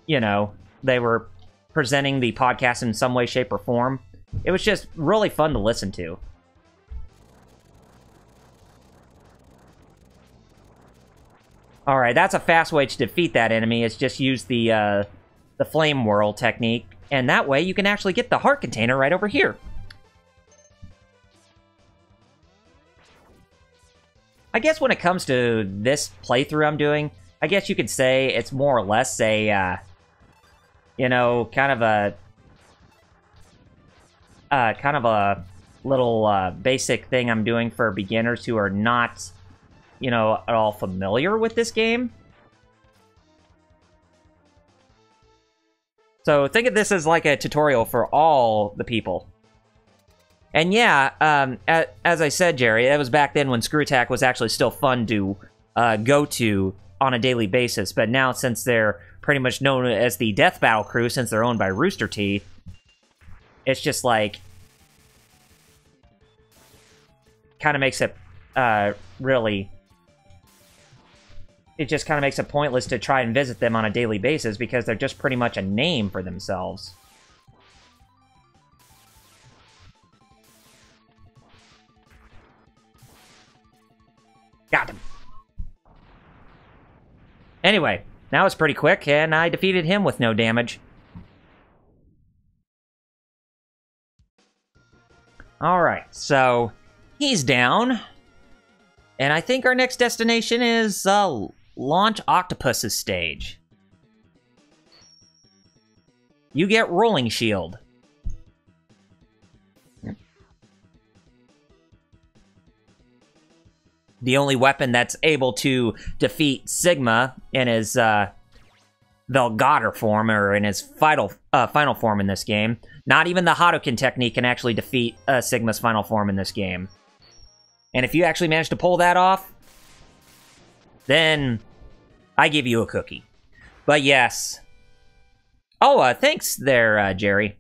you know, they were presenting the podcast in some way, shape, or form. It was just really fun to listen to. Alright, that's a fast way to defeat that enemy, is just use the Flame Whirl technique, and that way you can actually get the heart container right over here. I guess when it comes to this playthrough I'm doing, I guess you could say it's more or less a, you know, kind of a little basic thing I'm doing for beginners who are not, you know, at all familiar with this game. So think of this as like a tutorial for all the people. And yeah, as I said, Jerry, it was back then when ScrewAttack was actually still fun to go to on a daily basis. But now, since they're pretty much known as the Death Battle Crew, since they're owned by Rooster Teeth, it's just like, kind of makes it really, it just kind of makes it pointless to try and visit them on a daily basis, because they're just pretty much a name for themselves. Got him. Anyway, that was pretty quick, and I defeated him with no damage. Alright, so he's down. And I think our next destination is Launch Octopus's stage. You get Rolling Shield. The only weapon that's able to defeat Sigma in his Velgater form, or in his final form in this game. Not even the Hadouken technique can actually defeat Sigma's final form in this game. And if you actually manage to pull that off, then I give you a cookie. But yes. Oh, thanks there, Jerry.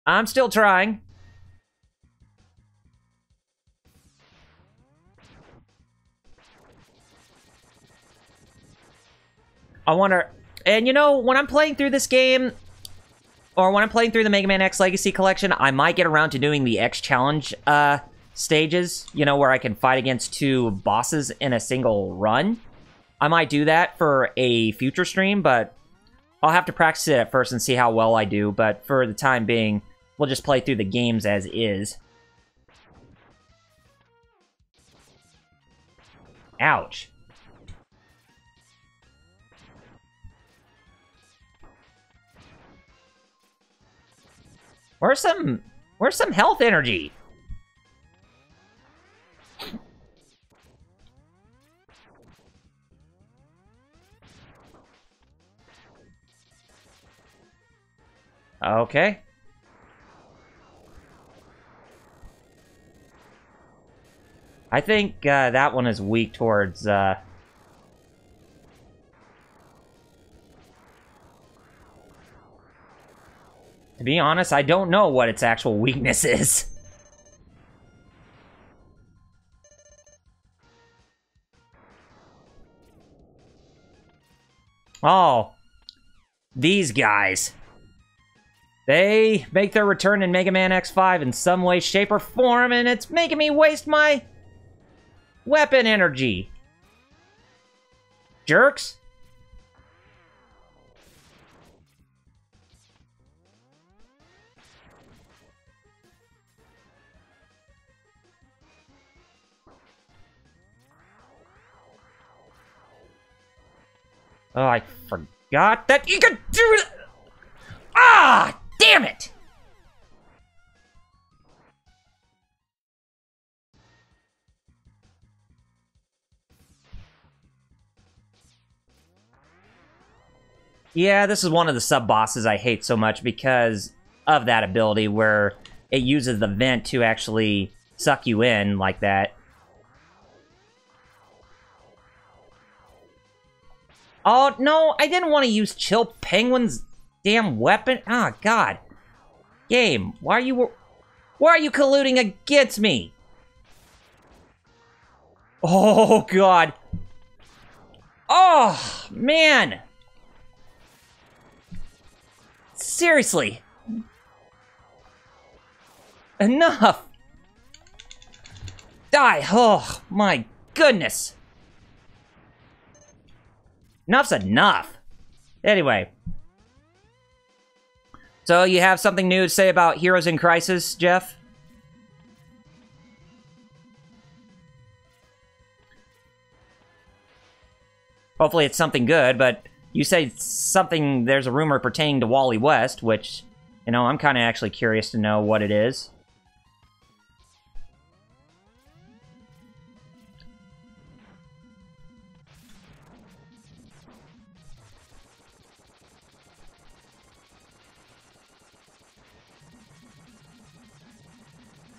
I'm still trying. I wonder... And you know, when I'm playing through this game, or when I'm playing through the Mega Man X Legacy Collection, I might get around to doing the X Challenge stages, you know, where I can fight against 2 bosses in a single run. I might do that for a future stream, but I'll have to practice it at first and see how well I do. But for the time being, we'll just play through the games as is. Ouch. Where's some health energy? Okay. I think that one is weak towards to be honest, I don't know what its actual weakness is. Oh. These guys. They make their return in Mega Man X5 in some way, shape, or form, and it's making me waste my weapon energy. Jerks. Oh, I forgot that you could do it! Ah! Damn it! Yeah, this is one of the sub-bosses I hate so much because of that ability where it uses the vent to actually suck you in like that. Oh, no, I didn't want to use Chill Penguin's damn weapon. Ah, oh, God. Game, why are you colluding against me? Oh, God. Oh, man. Seriously. Enough. Die. Oh, my goodness. Enough's enough. Anyway. So, you have something new to say about Heroes in Crisis, Jeff? Hopefully it's something good, but you say something, there's a rumor pertaining to Wally West, which, you know, I'm kind of actually curious to know what it is.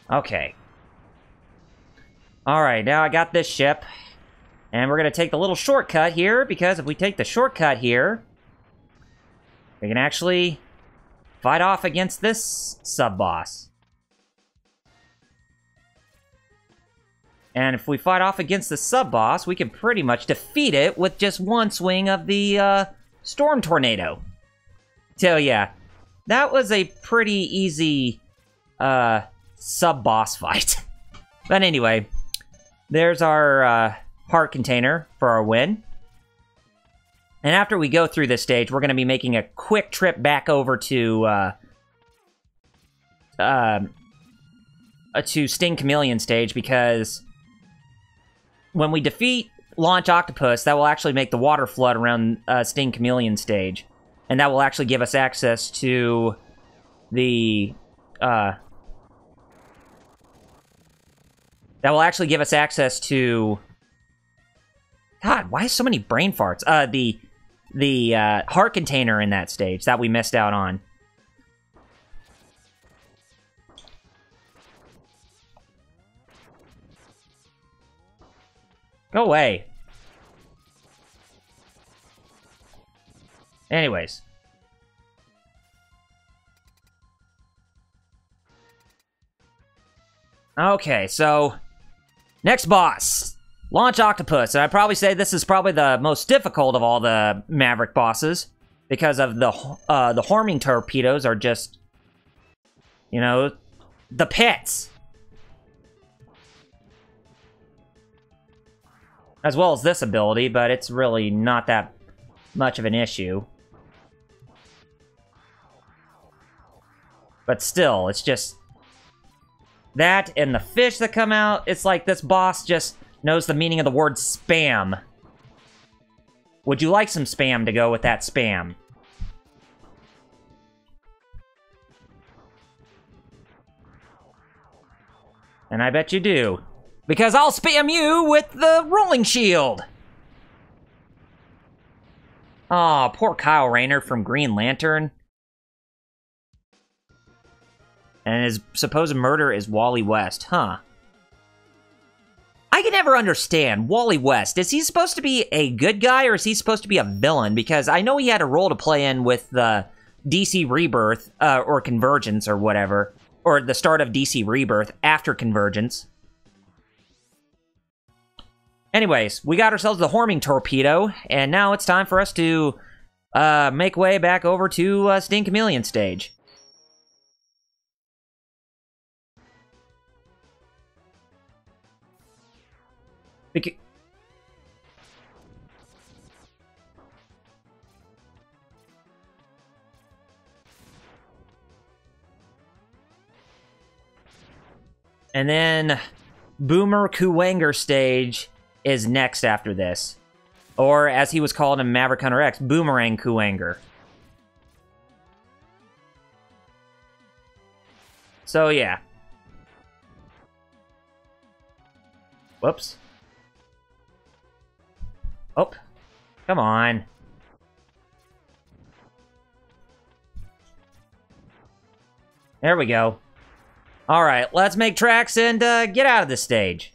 Okay. Alright, now I got this ship. And we're going to take the little shortcut here, because if we take the shortcut here, we can actually fight off against this sub-boss. And if we fight off against the sub-boss, we can pretty much defeat it with just one swing of the Storm Tornado. So yeah, that was a pretty easy sub-boss fight. But anyway, there's our heart container for our win. And after we go through this stage, we're going to be making a quick trip back over to Sting Chameleon stage, because when we defeat launch Octopus, that will actually make the water flood around Sting Chameleon stage. And that will actually give us access to the... that will actually give us access to... God, why so many brain farts? The heart container in that stage that we missed out on. Go away. Anyways. Okay, so... next boss. Launch Octopus. And I'd probably say this is probably the most difficult of all the Maverick bosses. Because of the homing torpedoes are just... you know... the pits. As well as this ability, but it's really not that much of an issue. But still, it's just... that and the fish that come out, it's like this boss just knows the meaning of the word spam. Would you like some spam to go with that spam? And I bet you do. Because I'll spam you with the rolling shield! Aw, poor Kyle Rayner from Green Lantern. And his supposed murderer is Wally West, huh? I can never understand Wally West. Is he supposed to be a good guy or is he supposed to be a villain? Because I know he had a role to play in with the DC Rebirth, or Convergence or whatever. Or the start of DC Rebirth after Convergence. Anyways, we got ourselves the homing torpedo, and now it's time for us to make way back over to Sting Chameleon stage. And then Boomer Kuwanger stage is next after this. Or, as he was called in Maverick Hunter X, Boomerang Kuwanger. So, yeah. Whoops. Oh, come on. There we go. Alright, let's make tracks and get out of this stage.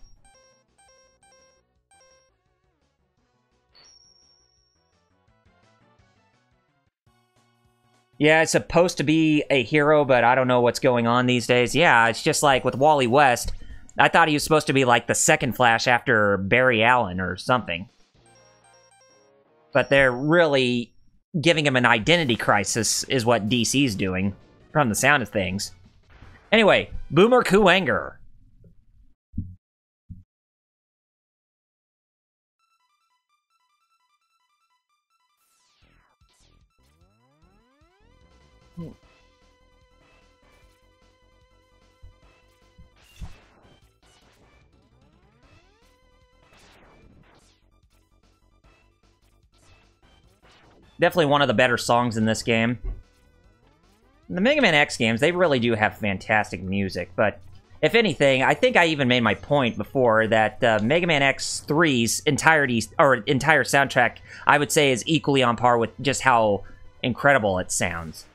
Yeah, it's supposed to be a hero, but I don't know what's going on these days. Yeah, it's just like with Wally West. I thought he was supposed to be like the second Flash after Barry Allen or something. But they're really giving him an identity crisis is what DC's doing, from the sound of things. Anyway, Boomer Kuwanger. Definitely one of the better songs in this game. The Mega Man X games, they really do have fantastic music, but if anything, I think I even made my point before that Mega Man X3's entire soundtrack, I would say, is equally on par with just how incredible it sounds.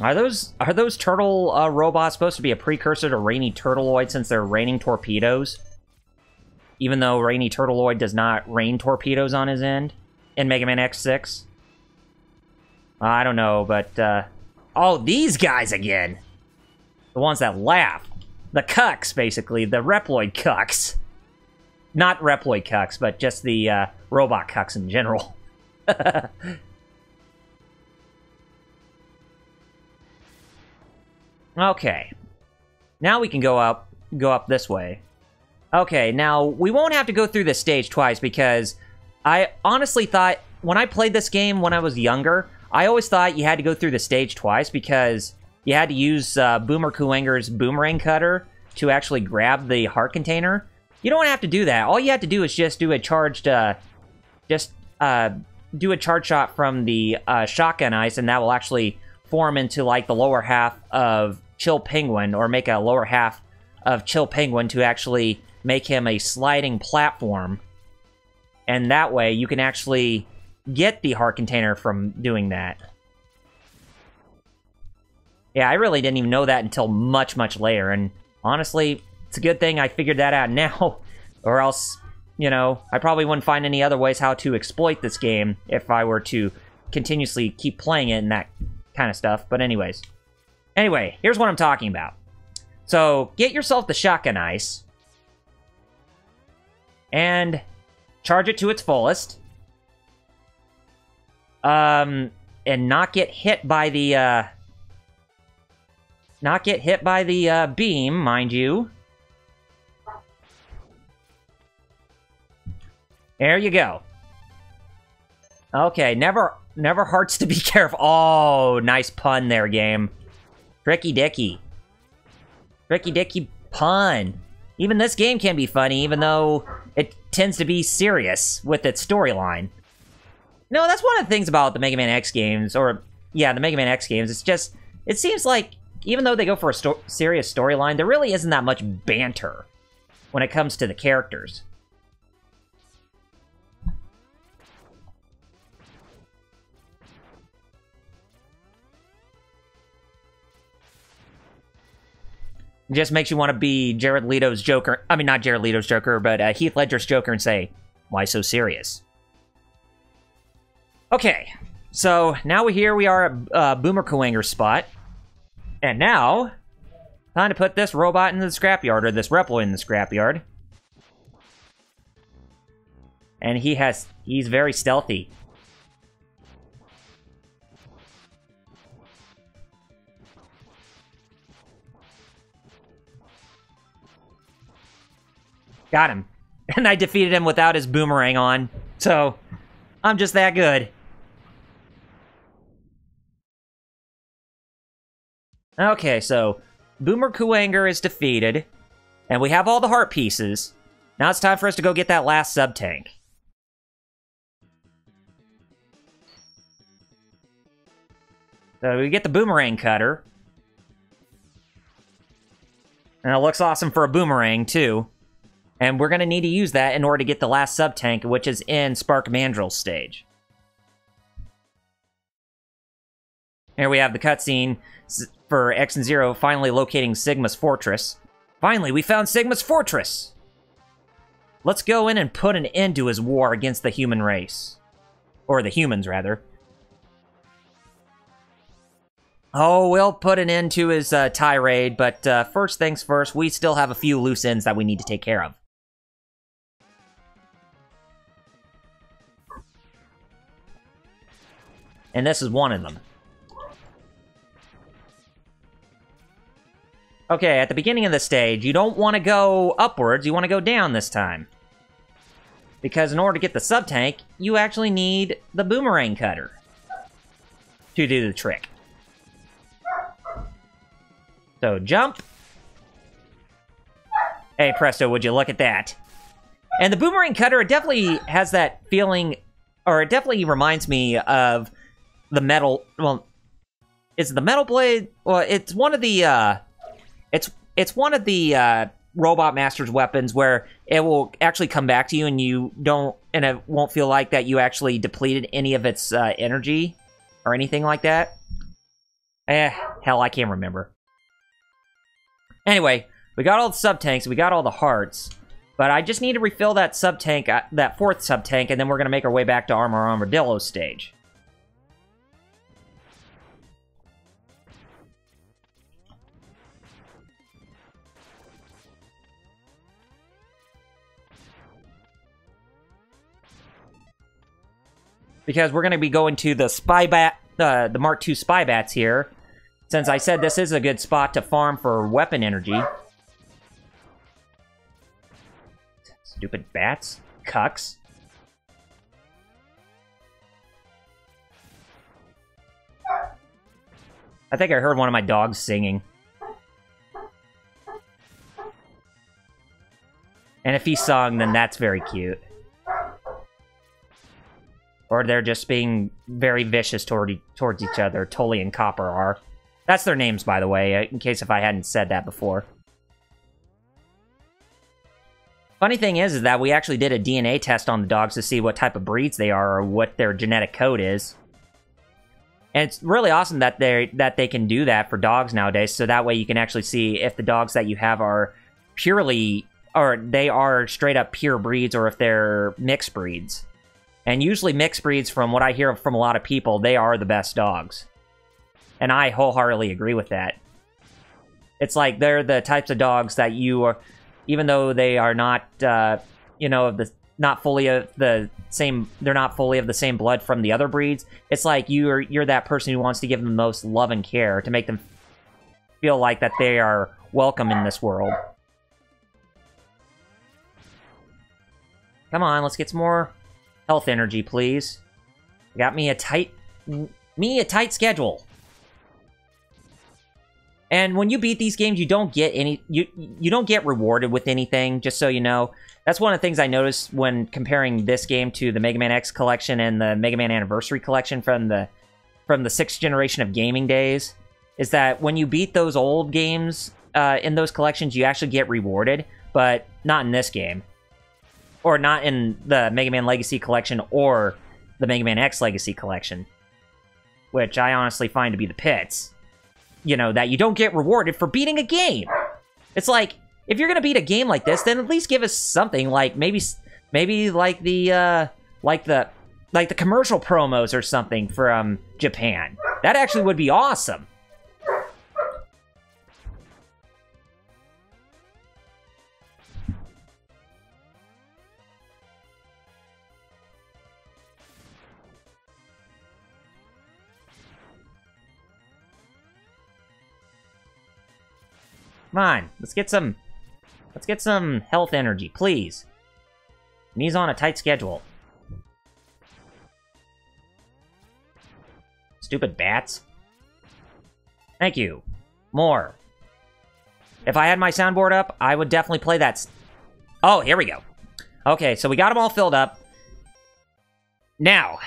Are those turtle robots supposed to be a precursor to Rainy Turtleoid since they're raining torpedoes? Even though Rainy Turtleoid does not rain torpedoes on his end in Mega Man X6? I don't know, but oh, these guys again! The ones that laugh. The cucks, basically. The Reploid cucks. Not Reploid cucks, but just the robot cucks in general. Okay. Now we can go up this way. Okay, now we won't have to go through this stage twice because I honestly thought when I played this game when I was younger, I always thought you had to go through the stage twice because you had to use Boomer Kuwanger's boomerang cutter to actually grab the heart container. You don't have to do that. All you have to do is just do a charged, do a charge shot from the shotgun ice, and that will actually form into like the lower half of Chill Penguin, or make a lower half of Chill Penguin to actually make him a sliding platform. And that way you can actually get the heart container from doing that. Yeah, I really didn't even know that until much, much later, and honestly, it's a good thing I figured that out now, or else, you know, I probably wouldn't find any other ways how to exploit this game if I were to continuously keep playing it and that kind of stuff. But anyways. Anyway, here's what I'm talking about. So, get yourself the shotgun ice, and charge it to its fullest. And not get hit by the, beam, mind you. There you go. Okay, never hurts to be careful. Oh, nice pun there, game. Tricky Dicky. Tricky Dicky pun. Even this game can be funny, even though it tends to be serious with its storyline. No, that's one of the things about the Mega Man X games, or, yeah, the Mega Man X games. It's just, it seems like, even though they go for a serious storyline, there really isn't that much banter when it comes to the characters. It just makes you want to be Jared Leto's Joker. I mean, not Jared Leto's Joker, but Heath Ledger's Joker and say, why so serious? Okay, so now here we are at Boomer Kuwanger's spot. And now, time to put this robot in the scrapyard, or this Reploid in the scrapyard. And he's very stealthy. Got him. And I defeated him without his boomerang on. So, I'm just that good. Okay, so Boomer Kuwanger is defeated, and we have all the heart pieces. Now it's time for us to go get that last sub-tank. So we get the boomerang cutter. And it looks awesome for a boomerang, too. And we're going to need to use that in order to get the last sub-tank, which is in Spark Mandrill's stage. Here we have the cutscene for X and Zero finally locating Sigma's fortress. Finally, we found Sigma's fortress! Let's go in and put an end to his war against the human race. Or the humans, rather. Oh, we'll put an end to his tirade, but first things first, we still have a few loose ends that we need to take care of. And this is one of them. Okay, at the beginning of the stage, you don't want to go upwards, you want to go down this time. Because in order to get the sub-tank, you actually need the boomerang cutter to do the trick. So, jump. Hey, presto, would you look at that? And the boomerang cutter, it definitely has that feeling, or it definitely reminds me of the metal, well, is it the metal blade? Well, it's one of the, it's one of the, Robot Master's weapons where it will actually come back to you and you don't, and it won't feel like that you actually depleted any of its, energy or anything like that. Hell, I can't remember. Anyway, we got all the sub-tanks, we got all the hearts, but I just need to refill that sub-tank, that fourth sub-tank, and then we're gonna make our way back to Armadillo's stage. Because we're going to be going to the Spy Bat, the Mark II Spy Bats here. since I said this is a good spot to farm for weapon energy. Stupid bats. Cucks. I think I heard one of my dogs singing. And if he sung, then that's very cute. Or they're just being very vicious towards each other. Tully and Copper are. That's their names, by the way, in case if I hadn't said that before. Funny thing is that we actually did a DNA test on the dogs to see what type of breeds they are or what their genetic code is. And it's really awesome that they can do that for dogs nowadays, so that way you can actually see if the dogs that you have are purely, or they are straight up pure breeds, or if they're mixed breeds. And usually mixed breeds, from what I hear from a lot of people, they are the best dogs. And I wholeheartedly agree with that. It's like they're the types of dogs that you are, even though they are not, you know, not fully of the same, they're not fully of the same blood from the other breeds. It's like you're that person who wants to give them the most love and care to make them feel like that they are welcome in this world. Come on, let's get some more health energy, please. Got me a tight schedule. And when you beat these games, you don't get any, you don't get rewarded with anything, just so you know. That's one of the things I noticed when comparing this game to the Mega Man X collection and the Mega Man Anniversary collection from the 6th generation of gaming days, is that when you beat those old games in those collections, you actually get rewarded, but not in this game. Or not in the Mega Man Legacy collection or the Mega Man X Legacy collection. Which I honestly find to be the pits. You know, that you don't get rewarded for beating a game. It's like, if you're gonna beat a game like this, then at least give us something, like maybe like the commercial promos or something from Japan. That actually would be awesome. Come on, let's get some health energy, please. And he's on a tight schedule. Stupid bats. Thank you. More. If I had my soundboard up, I would definitely play that. Oh, here we go. Okay, so we got them all filled up. Now.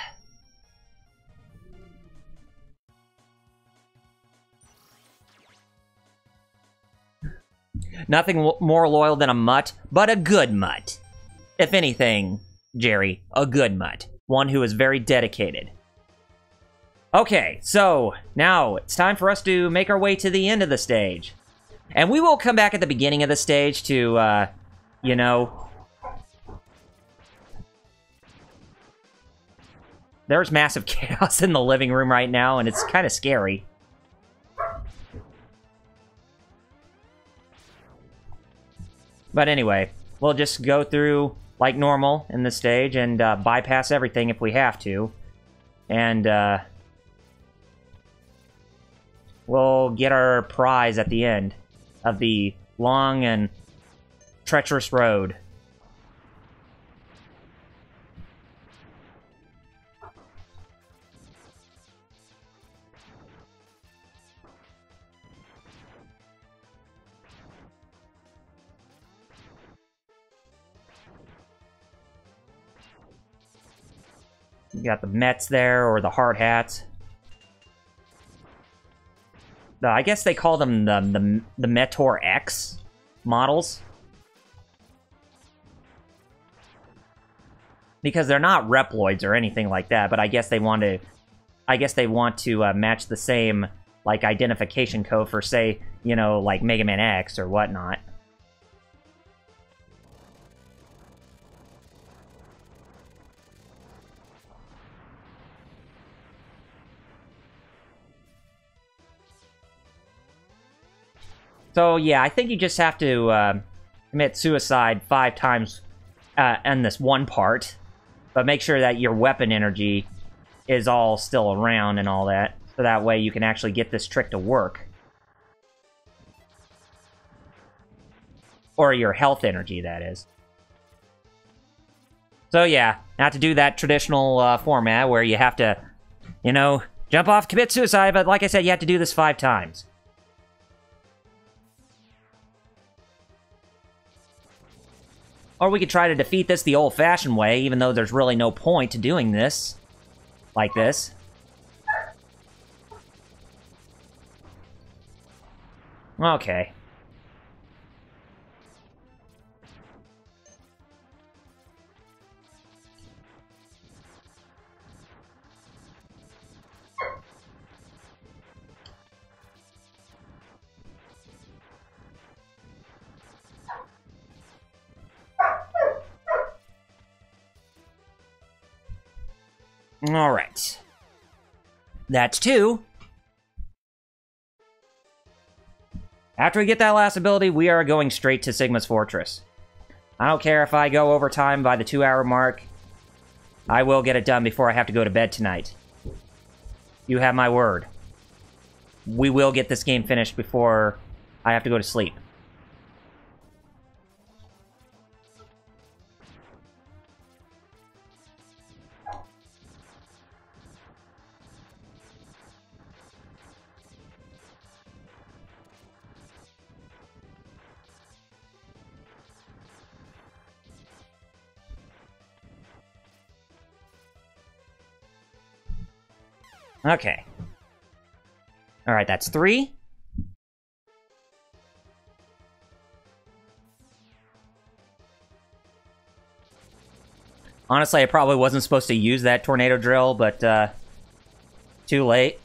Nothing more loyal than a mutt, but a good mutt. If anything, Jerry, a good mutt. One who is very dedicated. Okay, so now it's time for us to make our way to the end of the stage. And we will come back at the beginning of the stage to, you know... There's massive chaos in the living room right now, and it's kind of scary. But anyway, we'll just go through like normal in this stage and bypass everything if we have to. And we'll get our prize at the end of the long and treacherous road. You got the Mets there, or the hard hats. I guess they call them the Metor X models. Because they're not Reploids or anything like that, but I guess they want to match the same, like, identification code for, say, you know, like Mega Man X or whatnot. So, yeah, I think you just have to commit suicide 5 times in this one part. But make sure that your weapon energy is all still around and all that. So that way you can actually get this trick to work. Or your health energy, that is. So yeah, not to do that traditional format where you have to, you know, jump off, commit suicide, but like I said, you have to do this 5 times. Or we could try to defeat this the old-fashioned way, even though there's really no point to doing this. Like this. Okay. Alright. That's 2. After we get that last ability, we are going straight to Sigma's Fortress. I don't care if I go over time by the 2-hour mark. I will get it done before I have to go to bed tonight. You have my word. We will get this game finished before I have to go to sleep. Okay. Alright, that's 3. Honestly, I probably wasn't supposed to use that tornado drill, but, too late.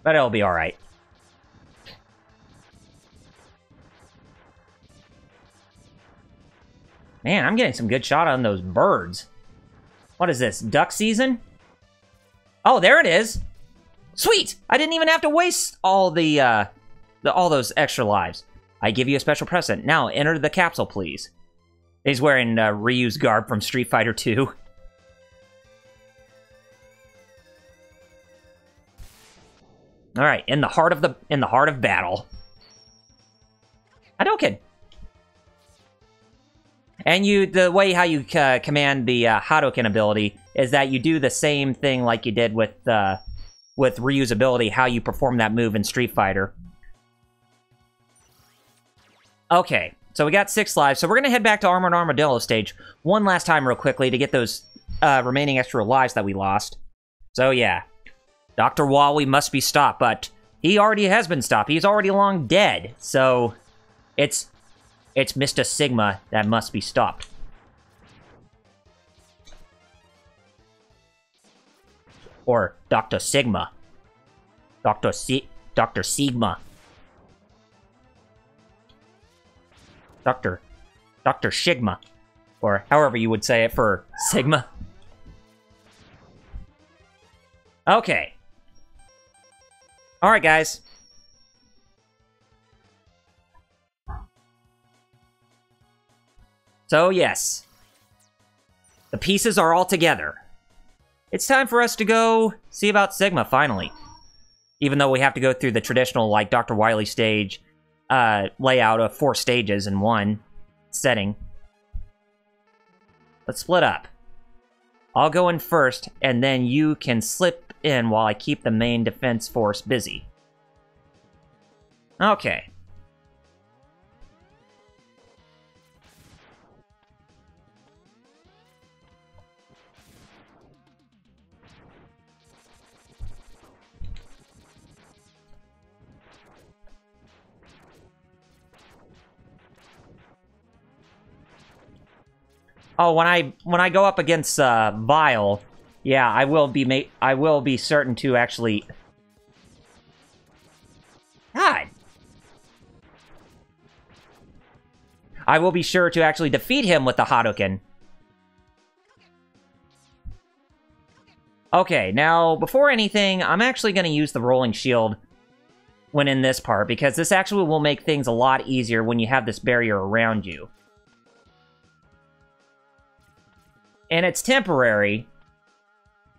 But it'll be alright. Man, I'm getting some good shot on those birds. What is this, duck season? Oh, there it is! Sweet! I didn't even have to waste all all those extra lives. I give you a special present. Now, enter the capsule, please. He's wearing Ryu's garb from Street Fighter 2. All right, in the heart of battle. Hadouken. And the way how you command the Hadouken ability is that you do the same thing like you did with Ryu's ability, how you perform that move in Street Fighter. Okay, so we got 6 lives, so we're gonna head back to Armored Armadillo stage one last time real quickly to get those remaining extra lives that we lost. So yeah. Dr. Wally must be stopped, but he already has been stopped. He's already long dead, so it's Mr. Sigma that must be stopped. Or Dr. Sigma. Dr. Sigma. Dr. Shigma. Or however you would say it for Sigma. Okay. Alright, guys. So, yes. The pieces are all together. It's time for us to go see about Sigma, finally. Even though we have to go through the traditional, like, Dr. Wily stage layout of 4 stages in one setting. Let's split up. I'll go in first, and then you can slip in while I keep the main defense force busy. Okay. Oh, when I go up against Vile, yeah, I will be certain to actually. God. I will be sure to actually defeat him with the Hadouken. Okay, now before anything, I'm actually going to use the rolling shield when in this part, because this actually will make things a lot easier when you have this barrier around you. And it's temporary,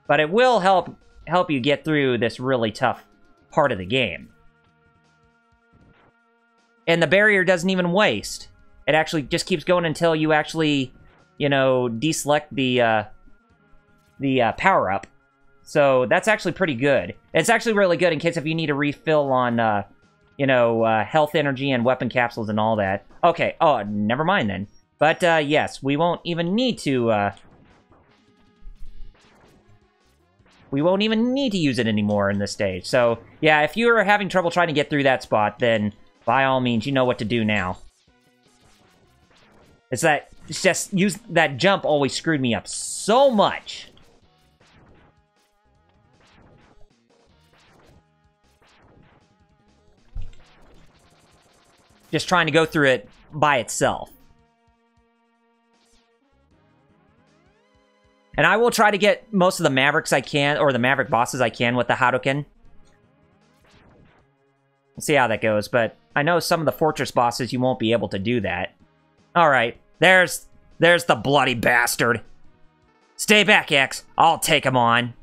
but it will help you get through this really tough part of the game. And the barrier doesn't even waste. It actually just keeps going until you actually, you know, deselect the power-up. So that's actually pretty good. It's actually really good in case if you need to refill on, you know, health energy and weapon capsules and all that. Okay, oh, never mind then. But, yes, we won't even need to, we won't even need to use it anymore in this stage. So, yeah, if you're having trouble trying to get through that spot, then by all means, you know what to do now. It's just, that jump always screwed me up so much. Just trying to go through it by itself. And I will try to get most of the Mavericks I can, or the Maverick bosses I can with the Hadouken. We'll see how that goes, but I know some of the Fortress bosses you won't be able to do that. Alright, there's the bloody bastard. Stay back, X. I'll take him on.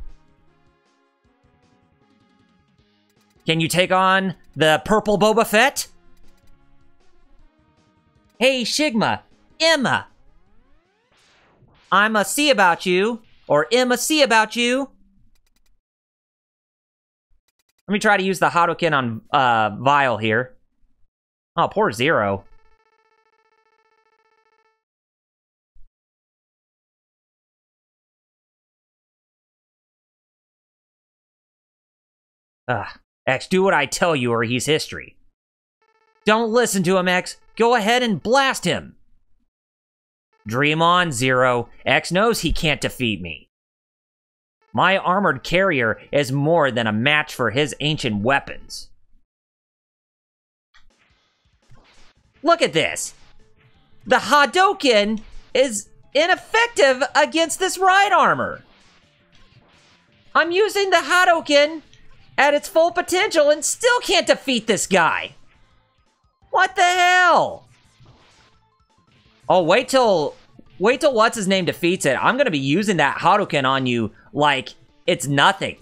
Can you take on the purple Boba Fett? Hey, Shigma. Emma. I'm a see about you. Or Emma see about you. Let me try to use the Hadouken on Vile here. Oh, poor Zero. X, do what I tell you or he's history. Don't listen to him, X. Go ahead and blast him. Dream on, Zero. X knows he can't defeat me. My armored carrier is more than a match for his ancient weapons. Look at this. The Hadouken is ineffective against this ride armor. I'm using the Hadouken at its full potential and still can't defeat this guy. What the hell? Oh, wait till what's his name defeats it. I'm gonna be using that Hadouken on you like it's nothing.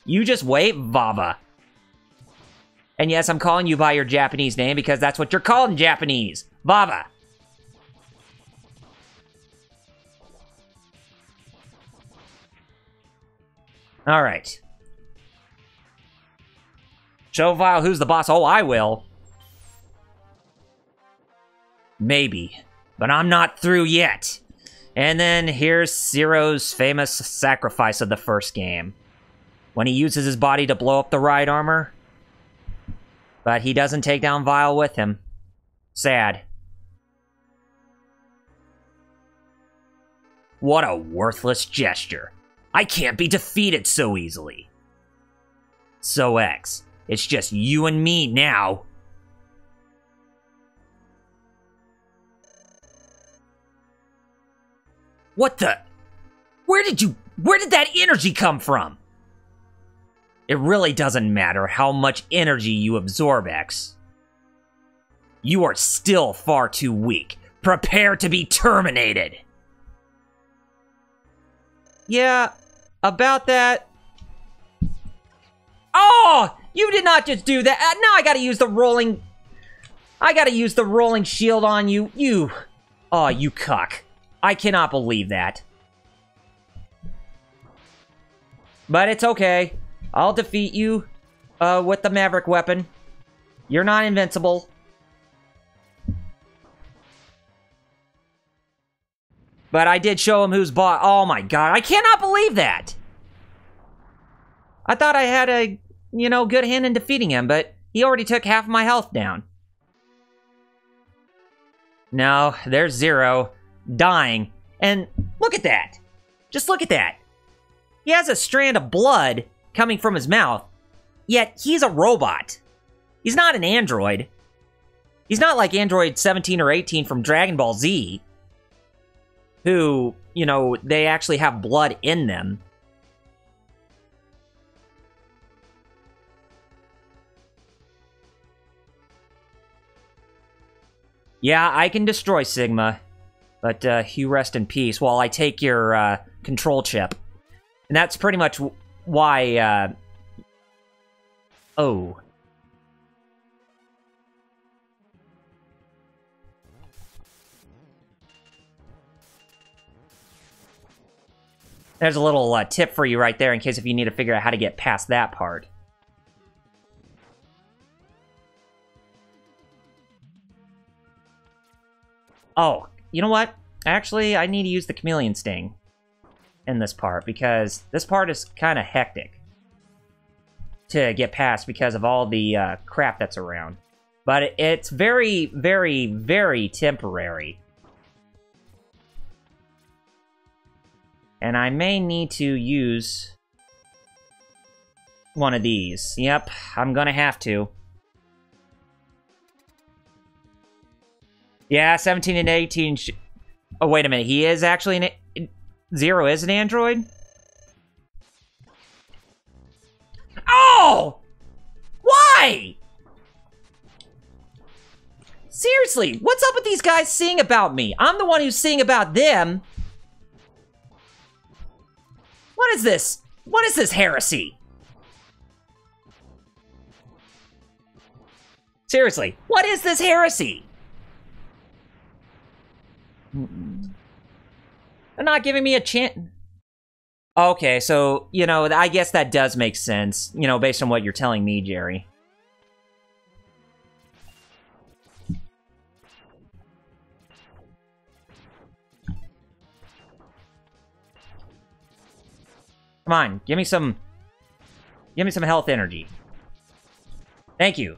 You just wait, Vava. And yes, I'm calling you by your Japanese name because that's what you're called in Japanese. Vava. Alright. Show Vile who's the boss. Oh, I will. Maybe. But I'm not through yet. And then here's Zero's famous sacrifice of the first game. When he uses his body to blow up the ride armor. But he doesn't take down Vile with him. Sad. What a worthless gesture. I can't be defeated so easily. So X, it's just you and me now. What the? Where did that energy come from? It really doesn't matter how much energy you absorb, X. You are still far too weak. Prepare to be terminated. Yeah, about that. Oh, you did not just do that. Now I gotta use the rolling... I gotta use the rolling shield on you. Oh, you cuck. I cannot believe that. But it's okay. I'll defeat you with the Maverick weapon. You're not invincible. But I did show him who's boss. Oh my god, I cannot believe that! I thought I had a, good hand in defeating him, but he already took half my health down. No, there's Zero. Dying. And look at that. Just look at that. He has a strand of blood coming from his mouth, yet he's a robot. He's not an android. He's not like Android 17 or 18 from Dragon Ball Z, who, they actually have blood in them. Yeah, I can destroy Sigma, but you rest in peace while I take your control chip. And that's pretty much why, oh. There's a little tip for you right there in case if you need to figure out how to get past that part. Oh, you know what? Actually, I need to use the Chameleon Sting in this part, because this part is kind of hectic to get past because of all the crap that's around. But it's very, very, very temporary. And I may need to use one of these. Yep, I'm gonna have to. Yeah, 17 and 18... Oh, wait a minute. He is actually an... Zero is an android? Oh! Why? Seriously, what's up with these guys seeing about me? I'm the one who's seeing about them. What is this? What is this heresy? Seriously, what is this heresy? They're not giving me a chance. Okay, so, you know, I guess that does make sense, you know, based on what you're telling me, Jerry. Come on, give me some health energy. Thank you.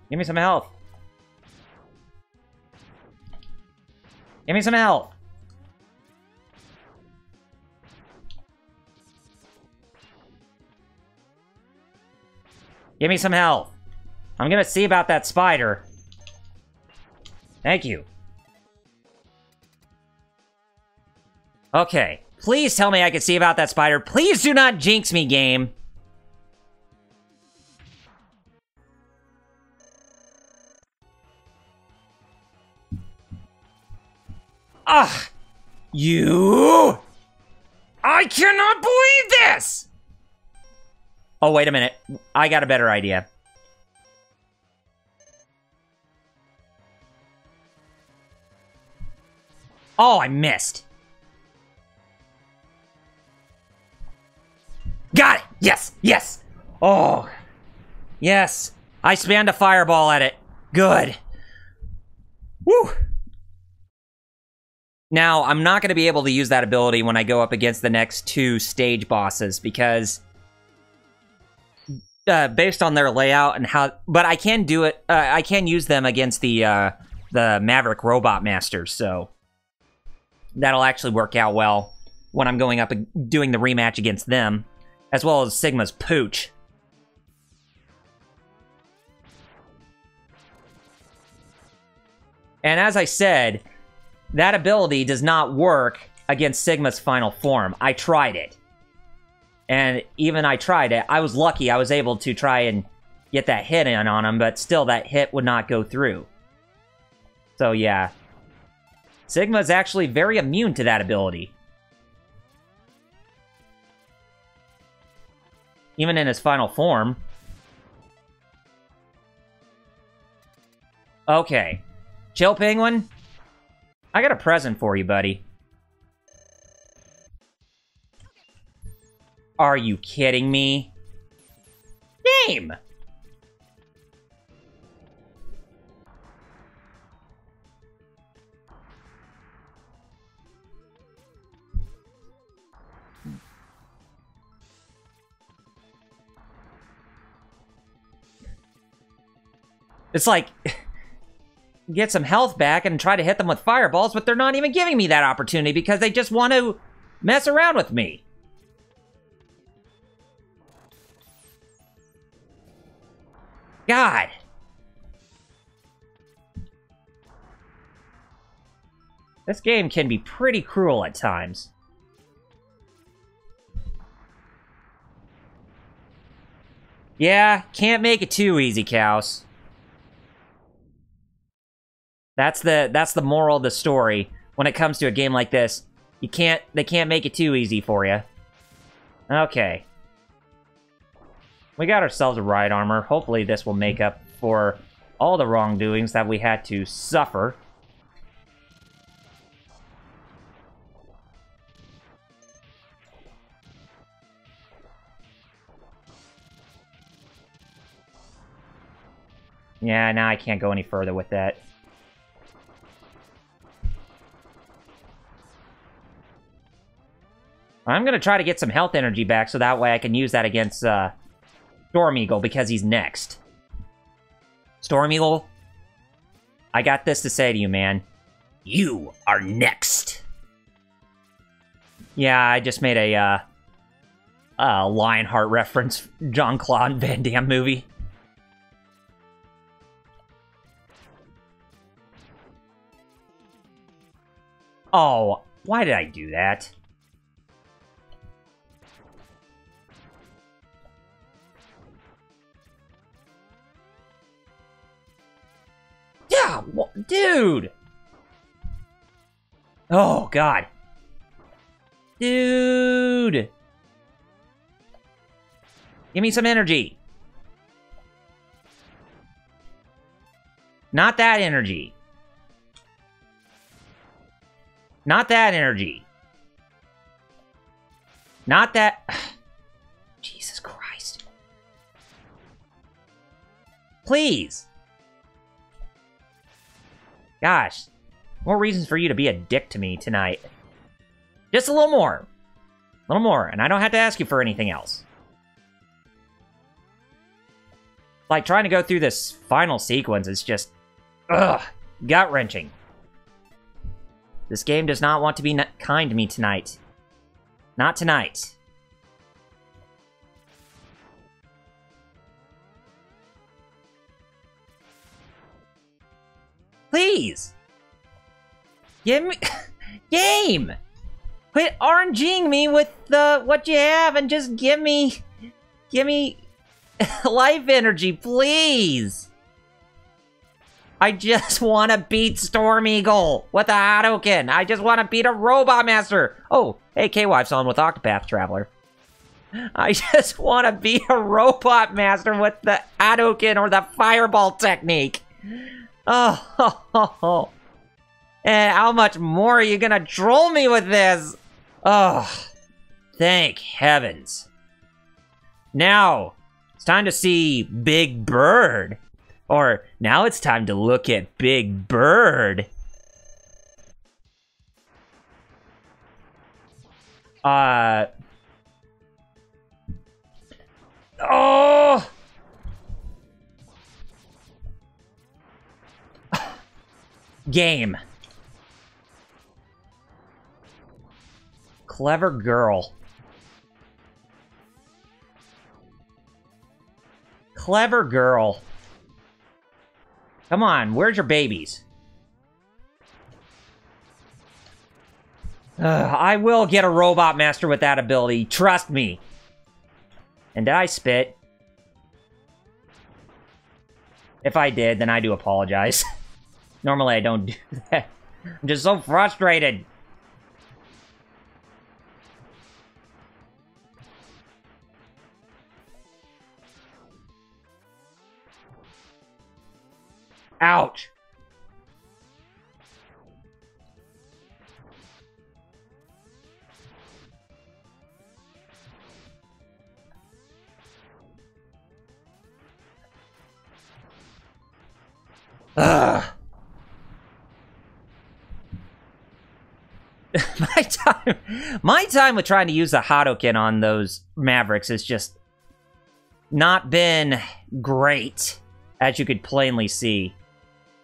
Give me some health. Give me some health. Give me some health. I'm gonna see about that spider. Thank you. Okay. Please tell me I can see about that spider. Please do not jinx me, game. Ugh! You! I cannot believe this! Oh, wait a minute. I got a better idea. Oh, I missed. Got it! Yes! Yes! Oh. Yes. I spammed a fireball at it. Good. Woo! Now, I'm not going to be able to use that ability when I go up against the next two stage bosses, because based on their layout and how... But I can do it... I can use them against the Maverick Robot Masters, so... That'll actually work out well when I'm going up and doing the rematch against them, as well as Sigma's Pooch. And as I said... That ability does not work against Sigma's final form. I tried it. And even I tried it, I was lucky I was able to try and get that hit in on him, but still that hit would not go through. So yeah. Sigma's actually very immune to that ability. Even in his final form. Okay. Chill, Penguin. I got a present for you, buddy. Are you kidding me? Game! It's like... get some health back and try to hit them with fireballs, but they're not even giving me that opportunity because they just want to mess around with me. God! This game can be pretty cruel at times. Yeah, can't make it too easy, cows. That's the moral of the story when it comes to a game like this. They can't make it too easy for you. Okay. We got ourselves a ride armor. Hopefully this will make up for all the wrongdoings that we had to suffer. Yeah, now I can't go any further with that. I'm gonna try to get some health energy back so that way I can use that against Storm Eagle because he's next. Storm Eagle, I got this to say to you, man. You are next. Yeah, I just made a Lionheart reference, Jean-Claude Van Damme movie. Oh, why did I do that? Yeah, dude! Oh, God. Dude! Give me some energy. Not that energy. Not that energy. Not that... Jesus Christ. Please. Gosh. More reasons for you to be a dick to me tonight. Just a little more. A little more, and I don't have to ask you for anything else. Like, trying to go through this final sequence is just... ugh. Gut-wrenching. This game does not want to be kind to me tonight. Not tonight. Please! Give me... Game! Quit RNGing me with what you have and just give me... Give me... life energy, please! I just want to beat Storm Eagle with a Hadouken. I just want to beat a Robot Master. Oh, hey, K-Wife's on with Octopath Traveler. I just want to beat a Robot Master with the Hadouken or the Fireball technique. Oh, and how much more are you gonna troll me with this? Oh, thank heavens. Now, it's time to see Big Bird. Or, now it's time to look at Big Bird. Oh! Game. Clever girl. Clever girl. Come on, where's your babies? I will get a Robot Master with that ability, trust me. And did I spit? If I did, then I do apologize. Normally I don't do that. I'm just so frustrated. Ouch. Ugh. My time with trying to use the Hadouken on those Mavericks has just not been great, as you could plainly see.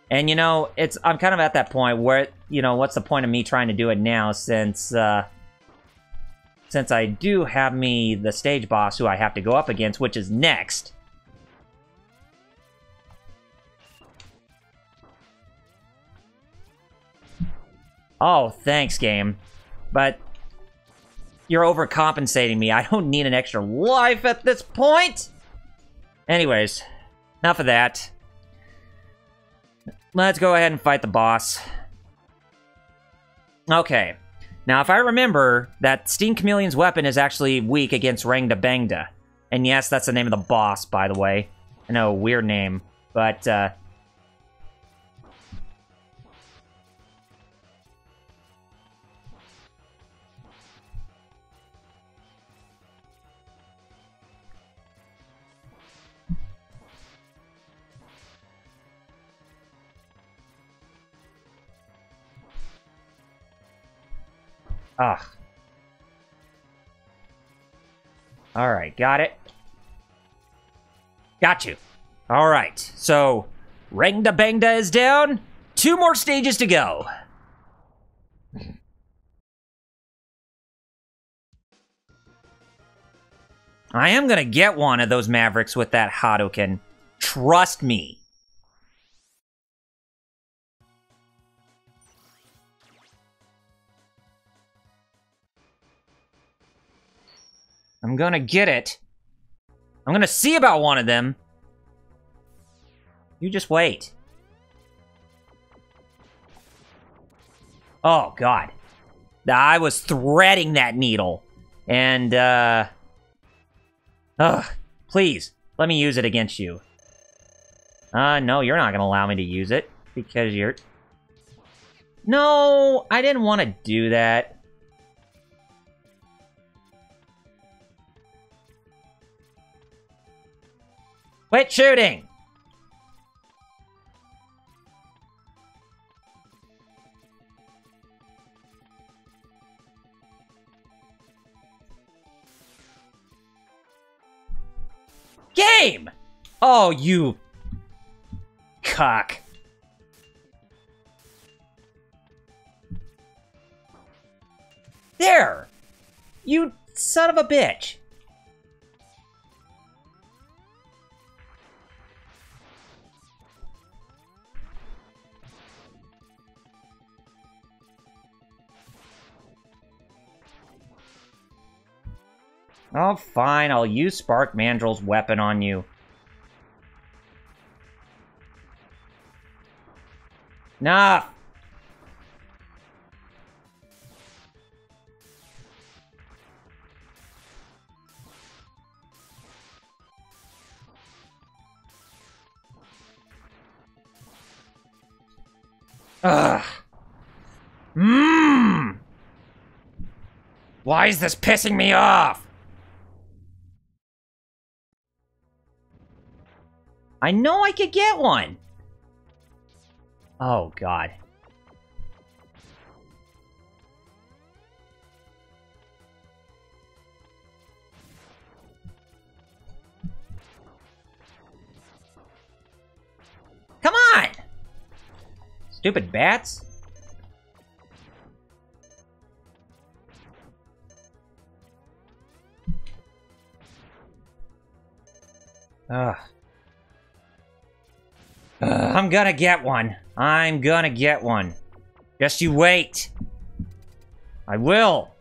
And, you know, I'm kind of at that point where, you know, what's the point of me trying to do it now since I do have the stage boss who I have to go up against, which is next. Oh, thanks, game. But you're overcompensating me. I don't need an extra life at this point. Anyways, enough of that. Let's go ahead and fight the boss. Okay. Now, if I remember, that Steam Chameleon's weapon is actually weak against Rangda Bangda. And yes, that's the name of the boss, by the way. I know, weird name. But, ugh. Alright, got it. Got you. Alright, so Rangda Bangda is down. 2 more stages to go. I am gonna get one of those Mavericks with that Hadouken. Trust me. I'm gonna get it. I'm gonna see about one of them. You just wait. Oh, God. I was threading that needle. And, ugh. Please, let me use it against you. No, you're not gonna allow me to use it. Because you're... No, I didn't want to do that. Quit shooting! Game! Oh, you... cock. There! You son of a bitch. Oh, fine. I'll use Spark Mandrel's weapon on you. Nah. Ugh. Mmm. Why is this pissing me off? I know I could get one. Oh, God. Come on! Stupid bats. Ugh. I'm gonna get one. I'm gonna get one. Just you wait. I will.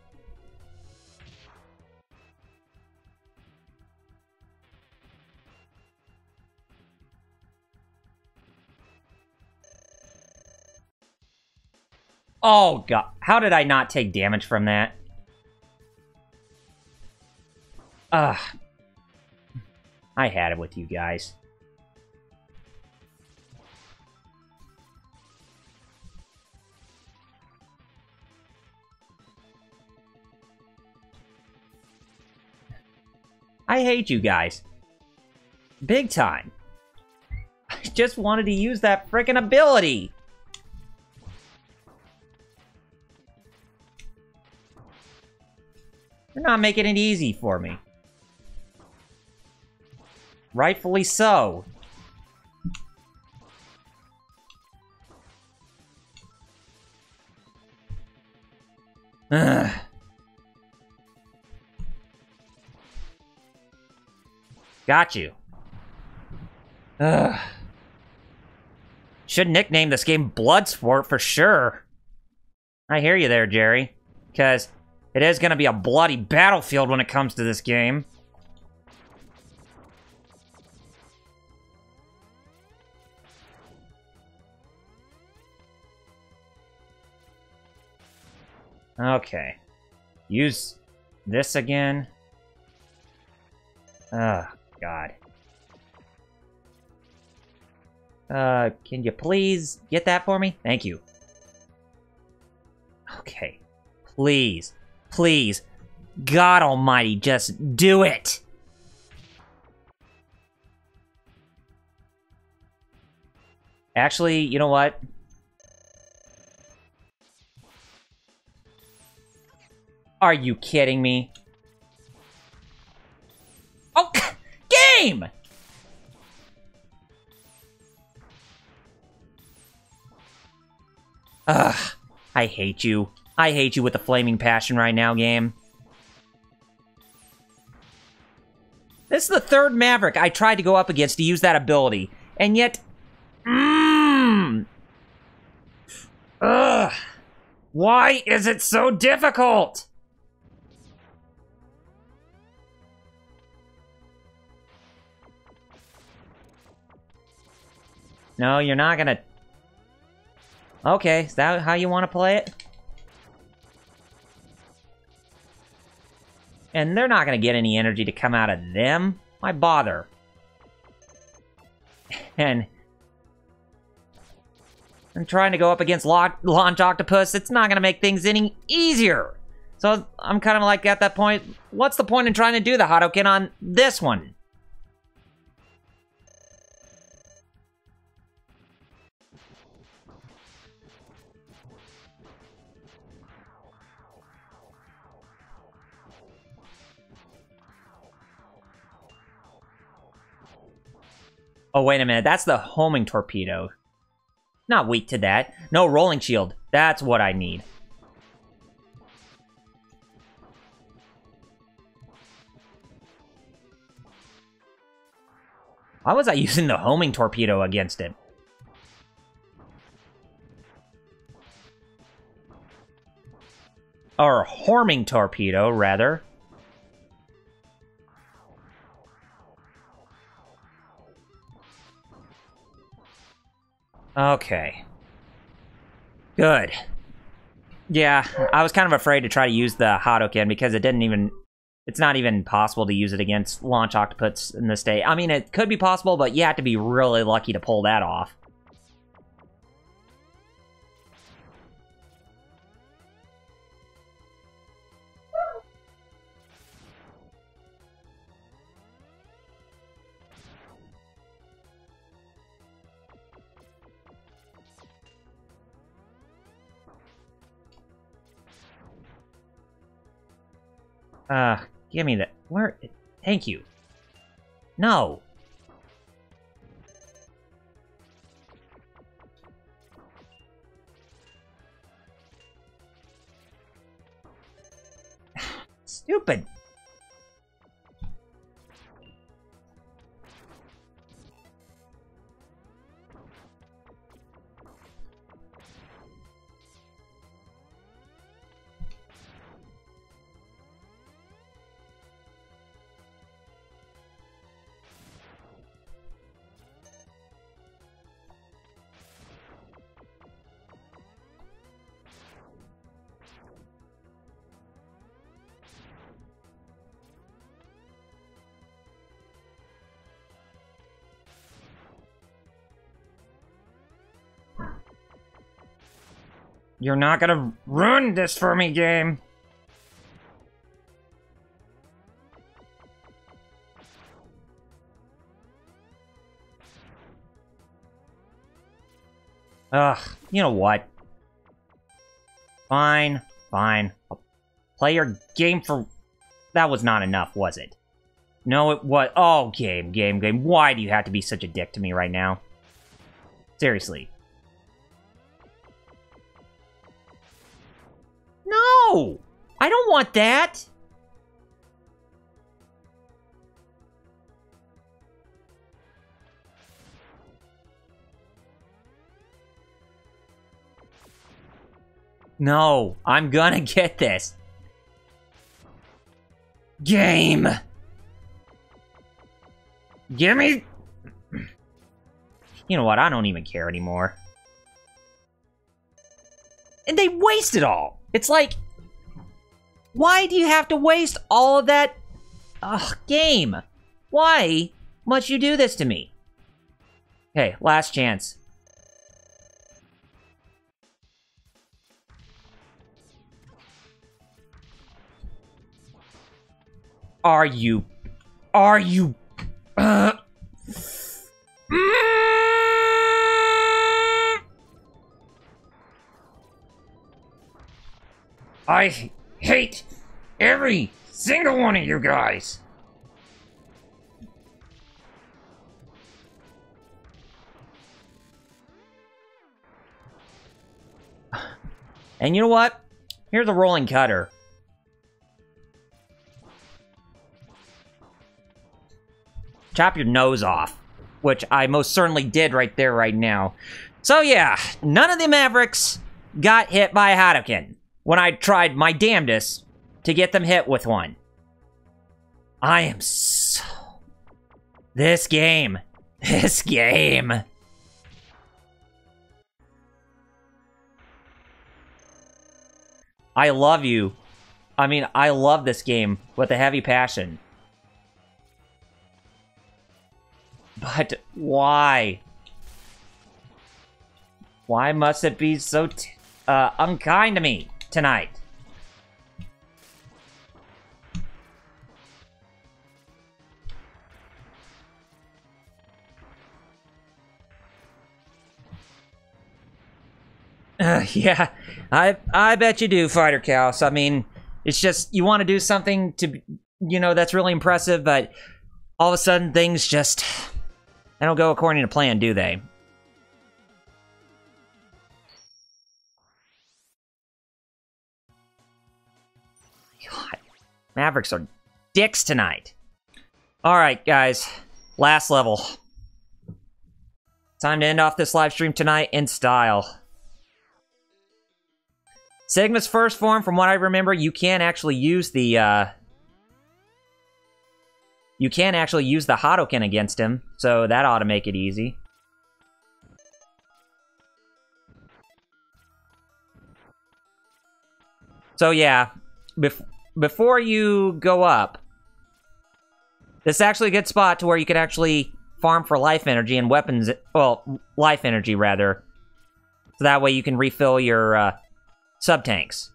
Oh, God. How did I not take damage from that? Ugh. I had it with you guys. I hate you guys. Big time. I just wanted to use that frickin' ability. You're not making it easy for me. Rightfully so. Ugh. Got you. Ugh. Should nickname this game Bloodsport for sure. I hear you there, Jerry. Because it is going to be a bloody battlefield when it comes to this game. Okay. Use this again. Oh, God. Can you please get that for me? Thank you. Okay. Please. Please. God almighty, just do it! Actually, you know what? Are you kidding me? Oh, game! Ugh, I hate you. I hate you with a flaming passion right now, game. This is the third Maverick I tried to go up against to use that ability, and yet... Ugh. Why is it so difficult? No, you're not gonna... Okay, is that how you want to play it? And they're not gonna get any energy to come out of them. Why bother? And trying to go up against Launch Octopus, it's not gonna make things any easier. So I'm kind of like at that point, what's the point in trying to do the Hadoken on this one? Oh, wait a minute. That's the homing torpedo. Not weak to that. No, rolling shield. That's what I need. Why was I using the homing torpedo against it? Or homing torpedo, rather. Okay. Good. Yeah, I was kind of afraid to try to use the Hadoken because it didn't even... It's not even possible to use it against Launch Octopus in this state. I mean, it could be possible, but you have to be really lucky to pull that off. Give me that. Where? Thank you. No. Stupid. You're not gonna ruin this for me, game. Ugh, you know what? Fine, fine. I'll play your game for... That was not enough, was it? No, it was... Oh, game. Why do you have to be such a dick to me right now? Seriously. No! I don't want that! No, I'm gonna get this. Game! Gimme! You know what? I don't even care anymore. And they waste it all. It's like, why do you have to waste all of that game? Why must you do this to me? Okay, last chance. Are you... I hate every single one of you guys. And you know what? Here's a rolling cutter. Chop your nose off, which I most certainly did right there, right now. So yeah, none of the Mavericks got hit by a Hadouken when I tried my damnedest to get them hit with one. I am so... This game. I love you. I mean, I love this game with a heavy passion. But why? Why must it be so unkind to me tonight? Yeah, I bet you do, Fighter Chaos. I mean, it's just, you want to do something to, you know, that's really impressive, but all of a sudden things just, they don't go according to plan, do they? God, Mavericks are dicks tonight. Alright, guys, last level. Time to end off this live stream tonight in style. Sigma's first form, from what I remember, you can actually use the, you can actually use the Hadouken against him, so that ought to make it easy. So yeah, before you go up, this is actually a good spot to where you could actually farm for life energy and weapons, well, life energy rather. So that way you can refill your, sub-tanks.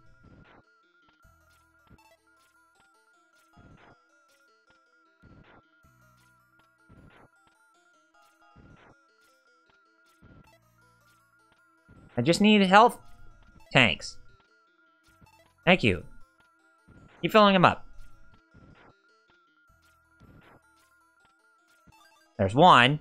I just need health tanks. Thank you. Keep filling them up. There's one.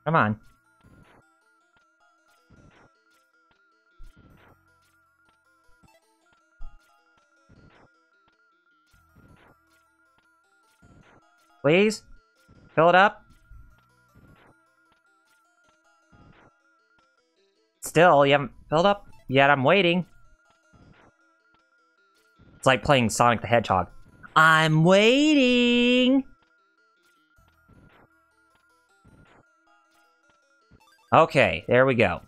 Come on. Please? Fill it up? Still, you haven't filled up yet. I'm waiting. It's like playing Sonic the Hedgehog. I'm waiting! Okay, there we go.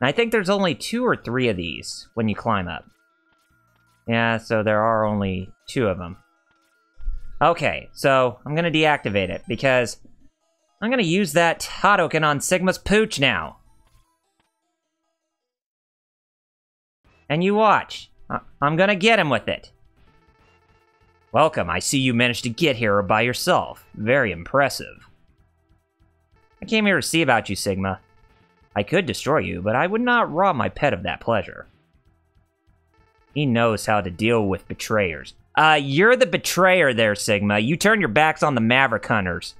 And I think there's only 2 or 3 of these when you climb up. Yeah, so there are only 2 of them. Okay, so I'm gonna deactivate it because I'm gonna use that Hadouken on Sigma's pooch now. And you watch. I'm gonna get him with it. Welcome, I see you managed to get here by yourself. Very impressive. I came here to see about you, Sigma. I could destroy you, but I would not rob my pet of that pleasure. He knows how to deal with betrayers. You're the betrayer there, Sigma. You turn your backs on the Maverick Hunters.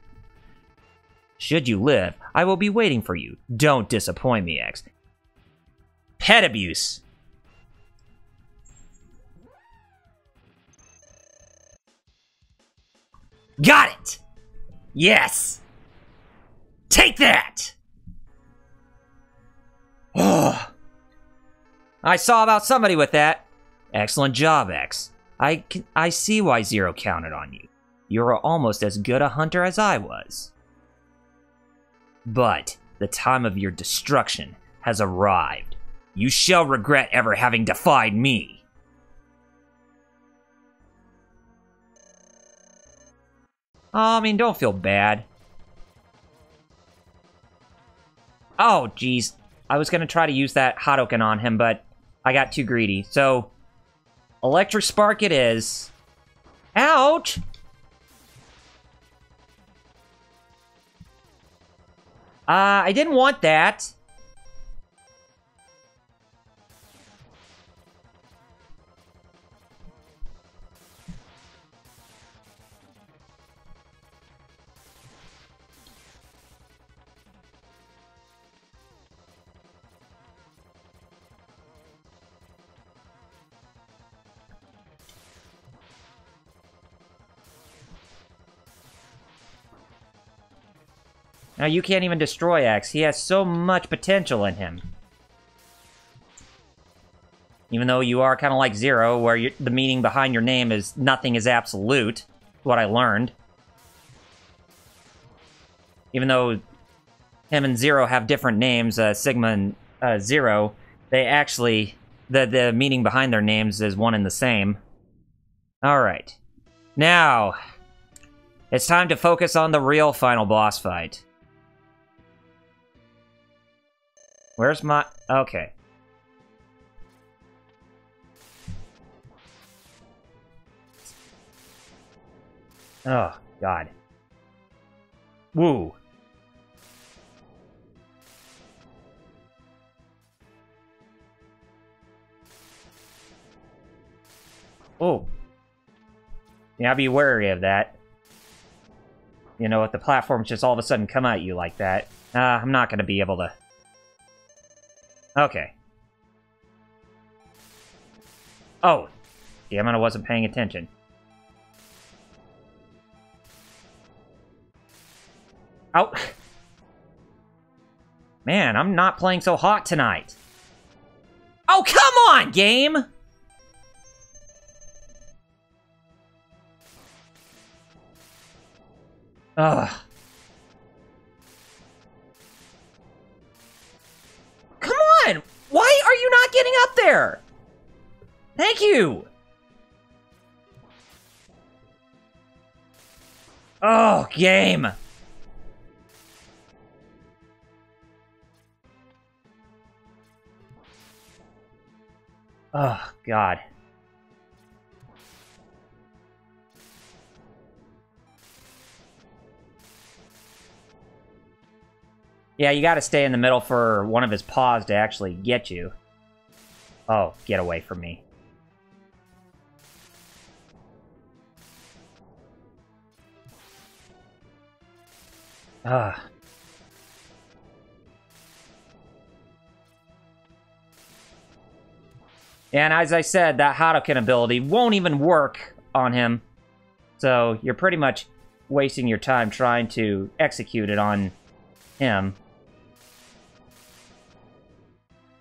Should you live, I will be waiting for you. Don't disappoint me, X. Pet abuse. Got it! Yes! Take that! Oh. I saw about somebody with that. Excellent job, X. I see why Zero counted on you. You're almost as good a hunter as I was. But the time of your destruction has arrived. You shall regret ever having defied me. Oh, I mean, don't feel bad. Oh, jeez. I was gonna try to use that Hadoken on him, but I got too greedy. So, Electric Spark it is. Ouch! I didn't want that. Now, you can't even destroy X. He has so much potential in him. Even though you are kind of like Zero, where the meaning behind your name is nothing is absolute. What I learned. Even though him and Zero have different names, Sigma and Zero, they actually... The meaning behind their names is one and the same. Alright. Now, it's time to focus on the real final boss fight. Where's my... Okay. Oh, God. Woo. Oh. Yeah, be wary of that. You know, if the platforms just all of a sudden come at you like that. I'm not going to be able to... Okay. Oh. Damn it, I wasn't paying attention. Oh. Man, I'm not playing so hot tonight. Oh, come on, game! Ugh. Come on! Why are you not getting up there? Thank you! Oh, game! Oh, God. Yeah, you gotta stay in the middle for one of his paws to actually get you. Oh, get away from me. Ugh. And as I said, that Hadoken ability won't even work on him. So you're pretty much wasting your time trying to execute it on him.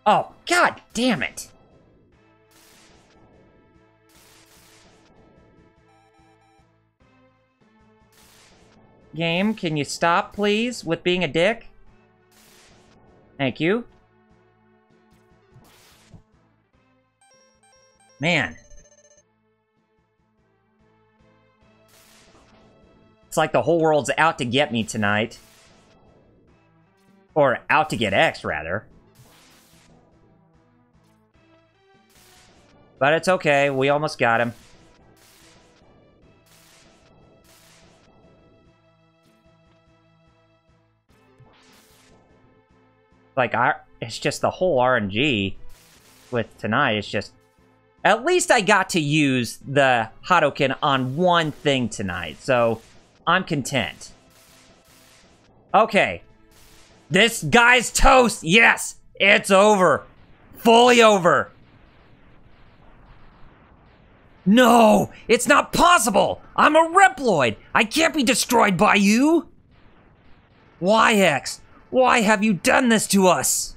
Oh, God damn it! Game, can you stop, please, with being a dick? Thank you. Man. It's like the whole world's out to get me tonight. Or out to get X, rather. But it's okay, we almost got him. Like, it's just the whole RNG with tonight. It's just At least I got to use the Hadouken on one thing tonight, so I'm content. Okay. This guy's toast! Yes! It's over! Fully over! No! It's not possible! I'm a Reploid! I can't be destroyed by you! YX, why have you done this to us?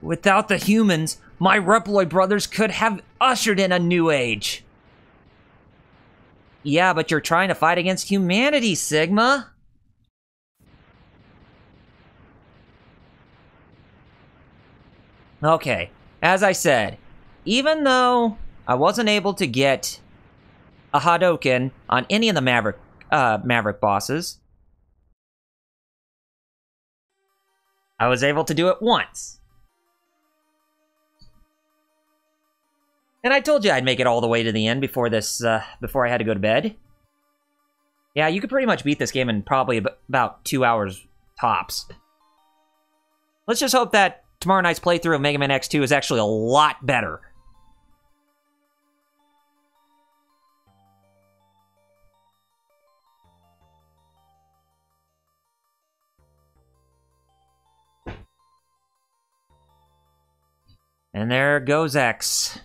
Without the humans, my Reploid brothers could have ushered in a new age. Yeah, but you're trying to fight against humanity, Sigma. Okay, as I said, even though I wasn't able to get a Hadouken on any of the Maverick bosses, I was able to do it once. And I told you I'd make it all the way to the end before this, before I had to go to bed. Yeah, you could pretty much beat this game in probably about 2 hours tops. Let's just hope that tomorrow night's playthrough of Mega Man X2 is actually a lot better. And there goes X.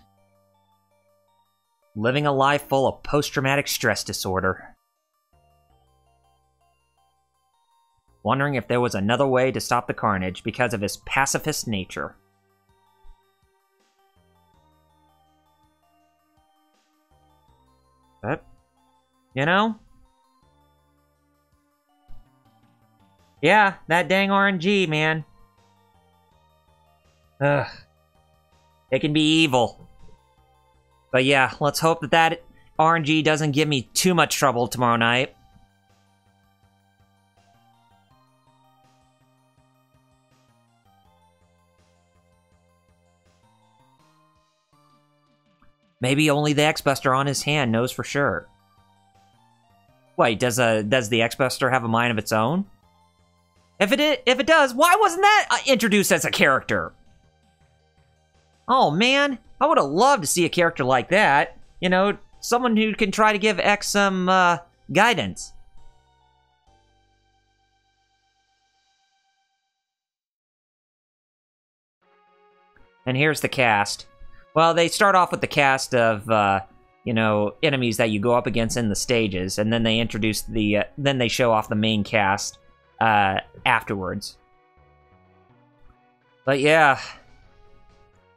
Living a life full of post-traumatic stress disorder. Wondering if there was another way to stop the carnage because of his pacifist nature. But, you know? Yeah, that dang RNG, man. Ugh. It can be evil. But yeah, let's hope that that RNG doesn't give me too much trouble tomorrow night. Maybe only the X-Buster on his hand knows for sure. Wait, does the X-Buster have a mind of its own? If it does, why wasn't that introduced as a character? Oh man, I would have loved to see a character like that. You know, someone who can try to give X some guidance. And here's the cast. Well, they start off with the cast of, you know, enemies that you go up against in the stages, and then they introduce the, then they show off the main cast afterwards. But yeah,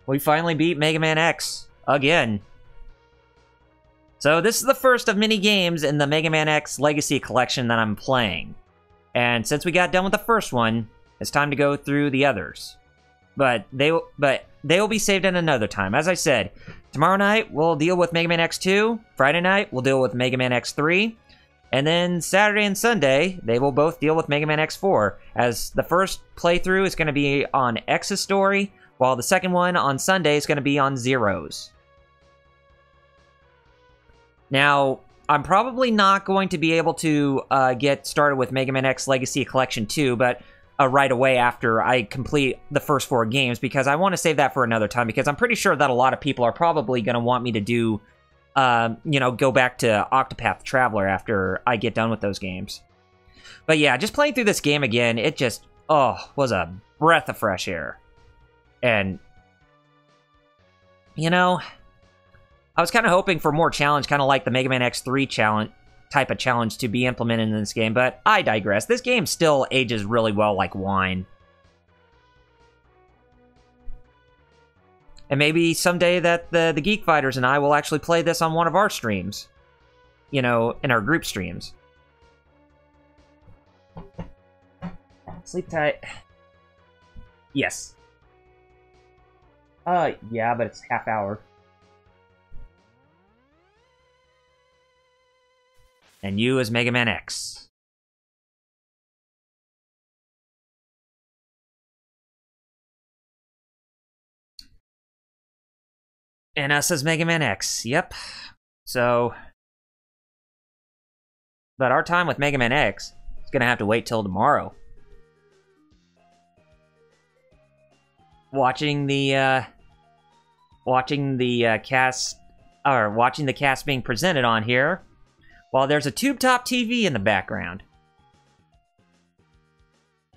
we finally beat Mega Man X again. So this is the first of many games in the Mega Man X Legacy Collection that I'm playing. And since we got done with the first one, it's time to go through the others. But they will be saved at another time. As I said, tomorrow night we'll deal with Mega Man X2. Friday night we'll deal with Mega Man X3. And then Saturday and Sunday, they will both deal with Mega Man X4. As the first playthrough is going to be on X's story, while the second one on Sunday is going to be on Zero's. Now, I'm probably not going to be able to get started with Mega Man X Legacy Collection 2, but right away after I complete the first 4 games, because I want to save that for another time, because I'm pretty sure that a lot of people are probably going to want me to do, you know, go back to Octopath Traveler after I get done with those games. But yeah, just playing through this game again, it just, was a breath of fresh air. And, you know, I was kind of hoping for more challenge, kind of like the Mega Man X3 challenge, type of challenge to be implemented in this game, but I digress. This game still ages really well like wine. And maybe someday that the Geek Fighters and I will actually play this on one of our streams. You know, in our group streams. Sleep tight. Yes. Yeah, but it's half hour. And you as Mega Man X. And us as Mega Man X, yep. So, but our time with Mega Man X is gonna have to wait till tomorrow. Watching the watching the cast being presented on here, while there's a tube-top TV in the background.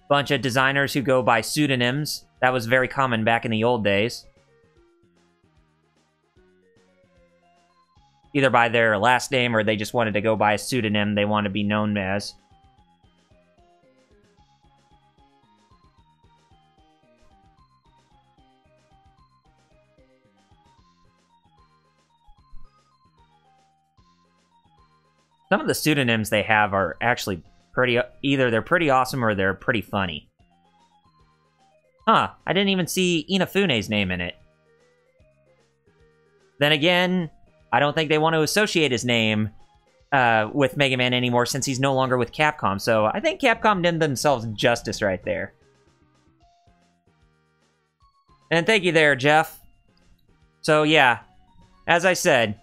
Bunch of designers who go by pseudonyms. That was very common back in the old days. Either by their last name or they just wanted to go by a pseudonym they want to be known as. Some of the pseudonyms they have are actually either they're pretty awesome or they're pretty funny. Huh, I didn't even see Inafune's name in it. Then again, I don't think they want to associate his name with Mega Man anymore since he's no longer with Capcom, so I think Capcom did themselves justice right there. And thank you there, Jeff. So yeah, as I said,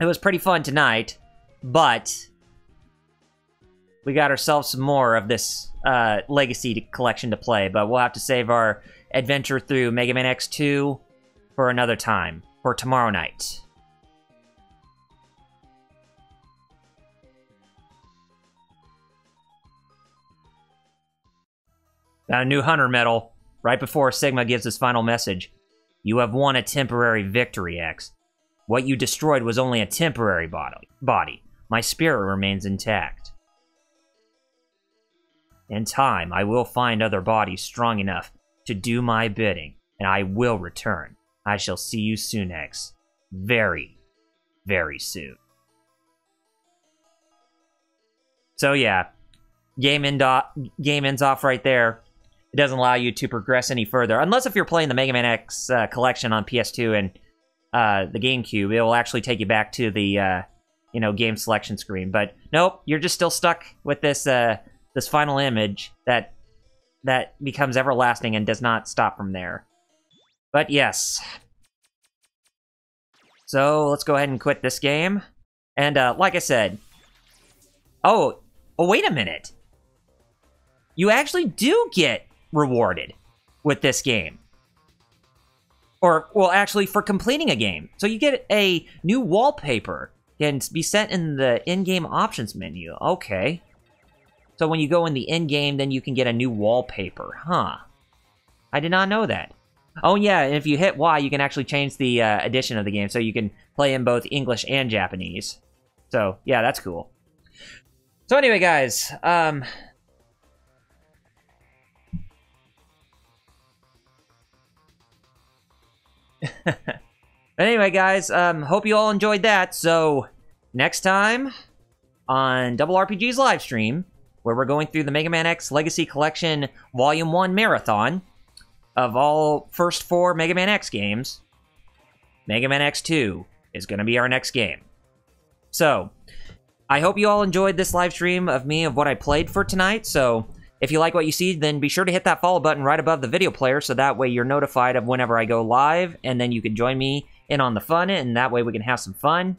it was pretty fun tonight, but we got ourselves some more of this Legacy collection to play, but we'll have to save our adventure through Mega Man X2 for another time, for tomorrow night. Got a new Hunter medal right before Sigma gives his final message. You have won a temporary victory, X. What you destroyed was only a temporary body. My spirit remains intact. In time, I will find other bodies strong enough to do my bidding, and I will return. I shall see you soon, X. Very, very soon. So yeah, game ends off right there. It doesn't allow you to progress any further, unless if you're playing the Mega Man X collection on PS2 and the GameCube. It will actually take you back to the game selection screen. But nope, you're just still stuck with this this final image that becomes everlasting and does not stop from there. But yes. So let's go ahead and quit this game. And like I said, oh wait a minute. You actually do get rewarded with this game. Or, well, actually, for completing a game. So you get a new wallpaper and be set in the in-game options menu. Okay. So when you go in the in-game, then you can get a new wallpaper. Huh. I did not know that. Oh, yeah, and if you hit Y, you can actually change the edition of the game. So you can play in both English and Japanese. So, yeah, that's cool. So anyway, guys, anyway, guys, hope you all enjoyed that. So, next time on Double RPG's live stream, where we're going through the Mega Man X Legacy Collection Volume 1 Marathon of all first 4 Mega Man X games, Mega Man X2 is going to be our next game. So, I hope you all enjoyed this live stream of me of what I played for tonight. So, if you like what you see, then be sure to hit that follow button right above the video player so that way you're notified of whenever I go live, and then you can join me in on the fun, and that way we can have some fun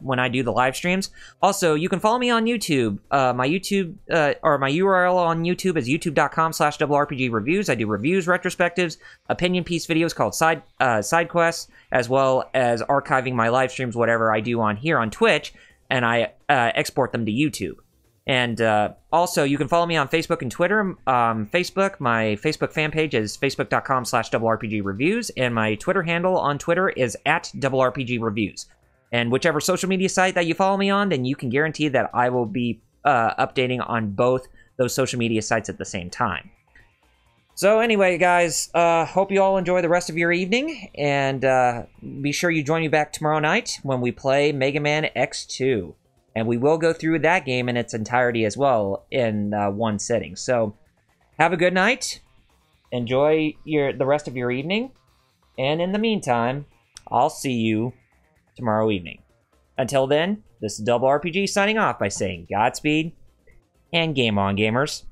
when I do the live streams. Also, you can follow me on YouTube. My URL on YouTube is youtube.com/RRPGReviews. I do reviews, retrospectives, opinion piece videos called side quests, as well as archiving my live streams, whatever I do on here on Twitch, and I export them to YouTube. And also, you can follow me on Facebook and Twitter. Facebook, my Facebook fan page is facebook.com/RRPGReviews, and my Twitter handle on Twitter is @RRPGReviews. And whichever social media site that you follow me on, then you can guarantee that I will be updating on both those social media sites at the same time. So anyway, guys, hope you all enjoy the rest of your evening, and be sure you join me back tomorrow night when we play Mega Man X2. And we will go through that game in its entirety as well in one sitting. So, have a good night. Enjoy the rest of your evening. And in the meantime, I'll see you tomorrow evening. Until then, this is Double RPG signing off by saying Godspeed and game on, gamers.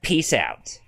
Peace out.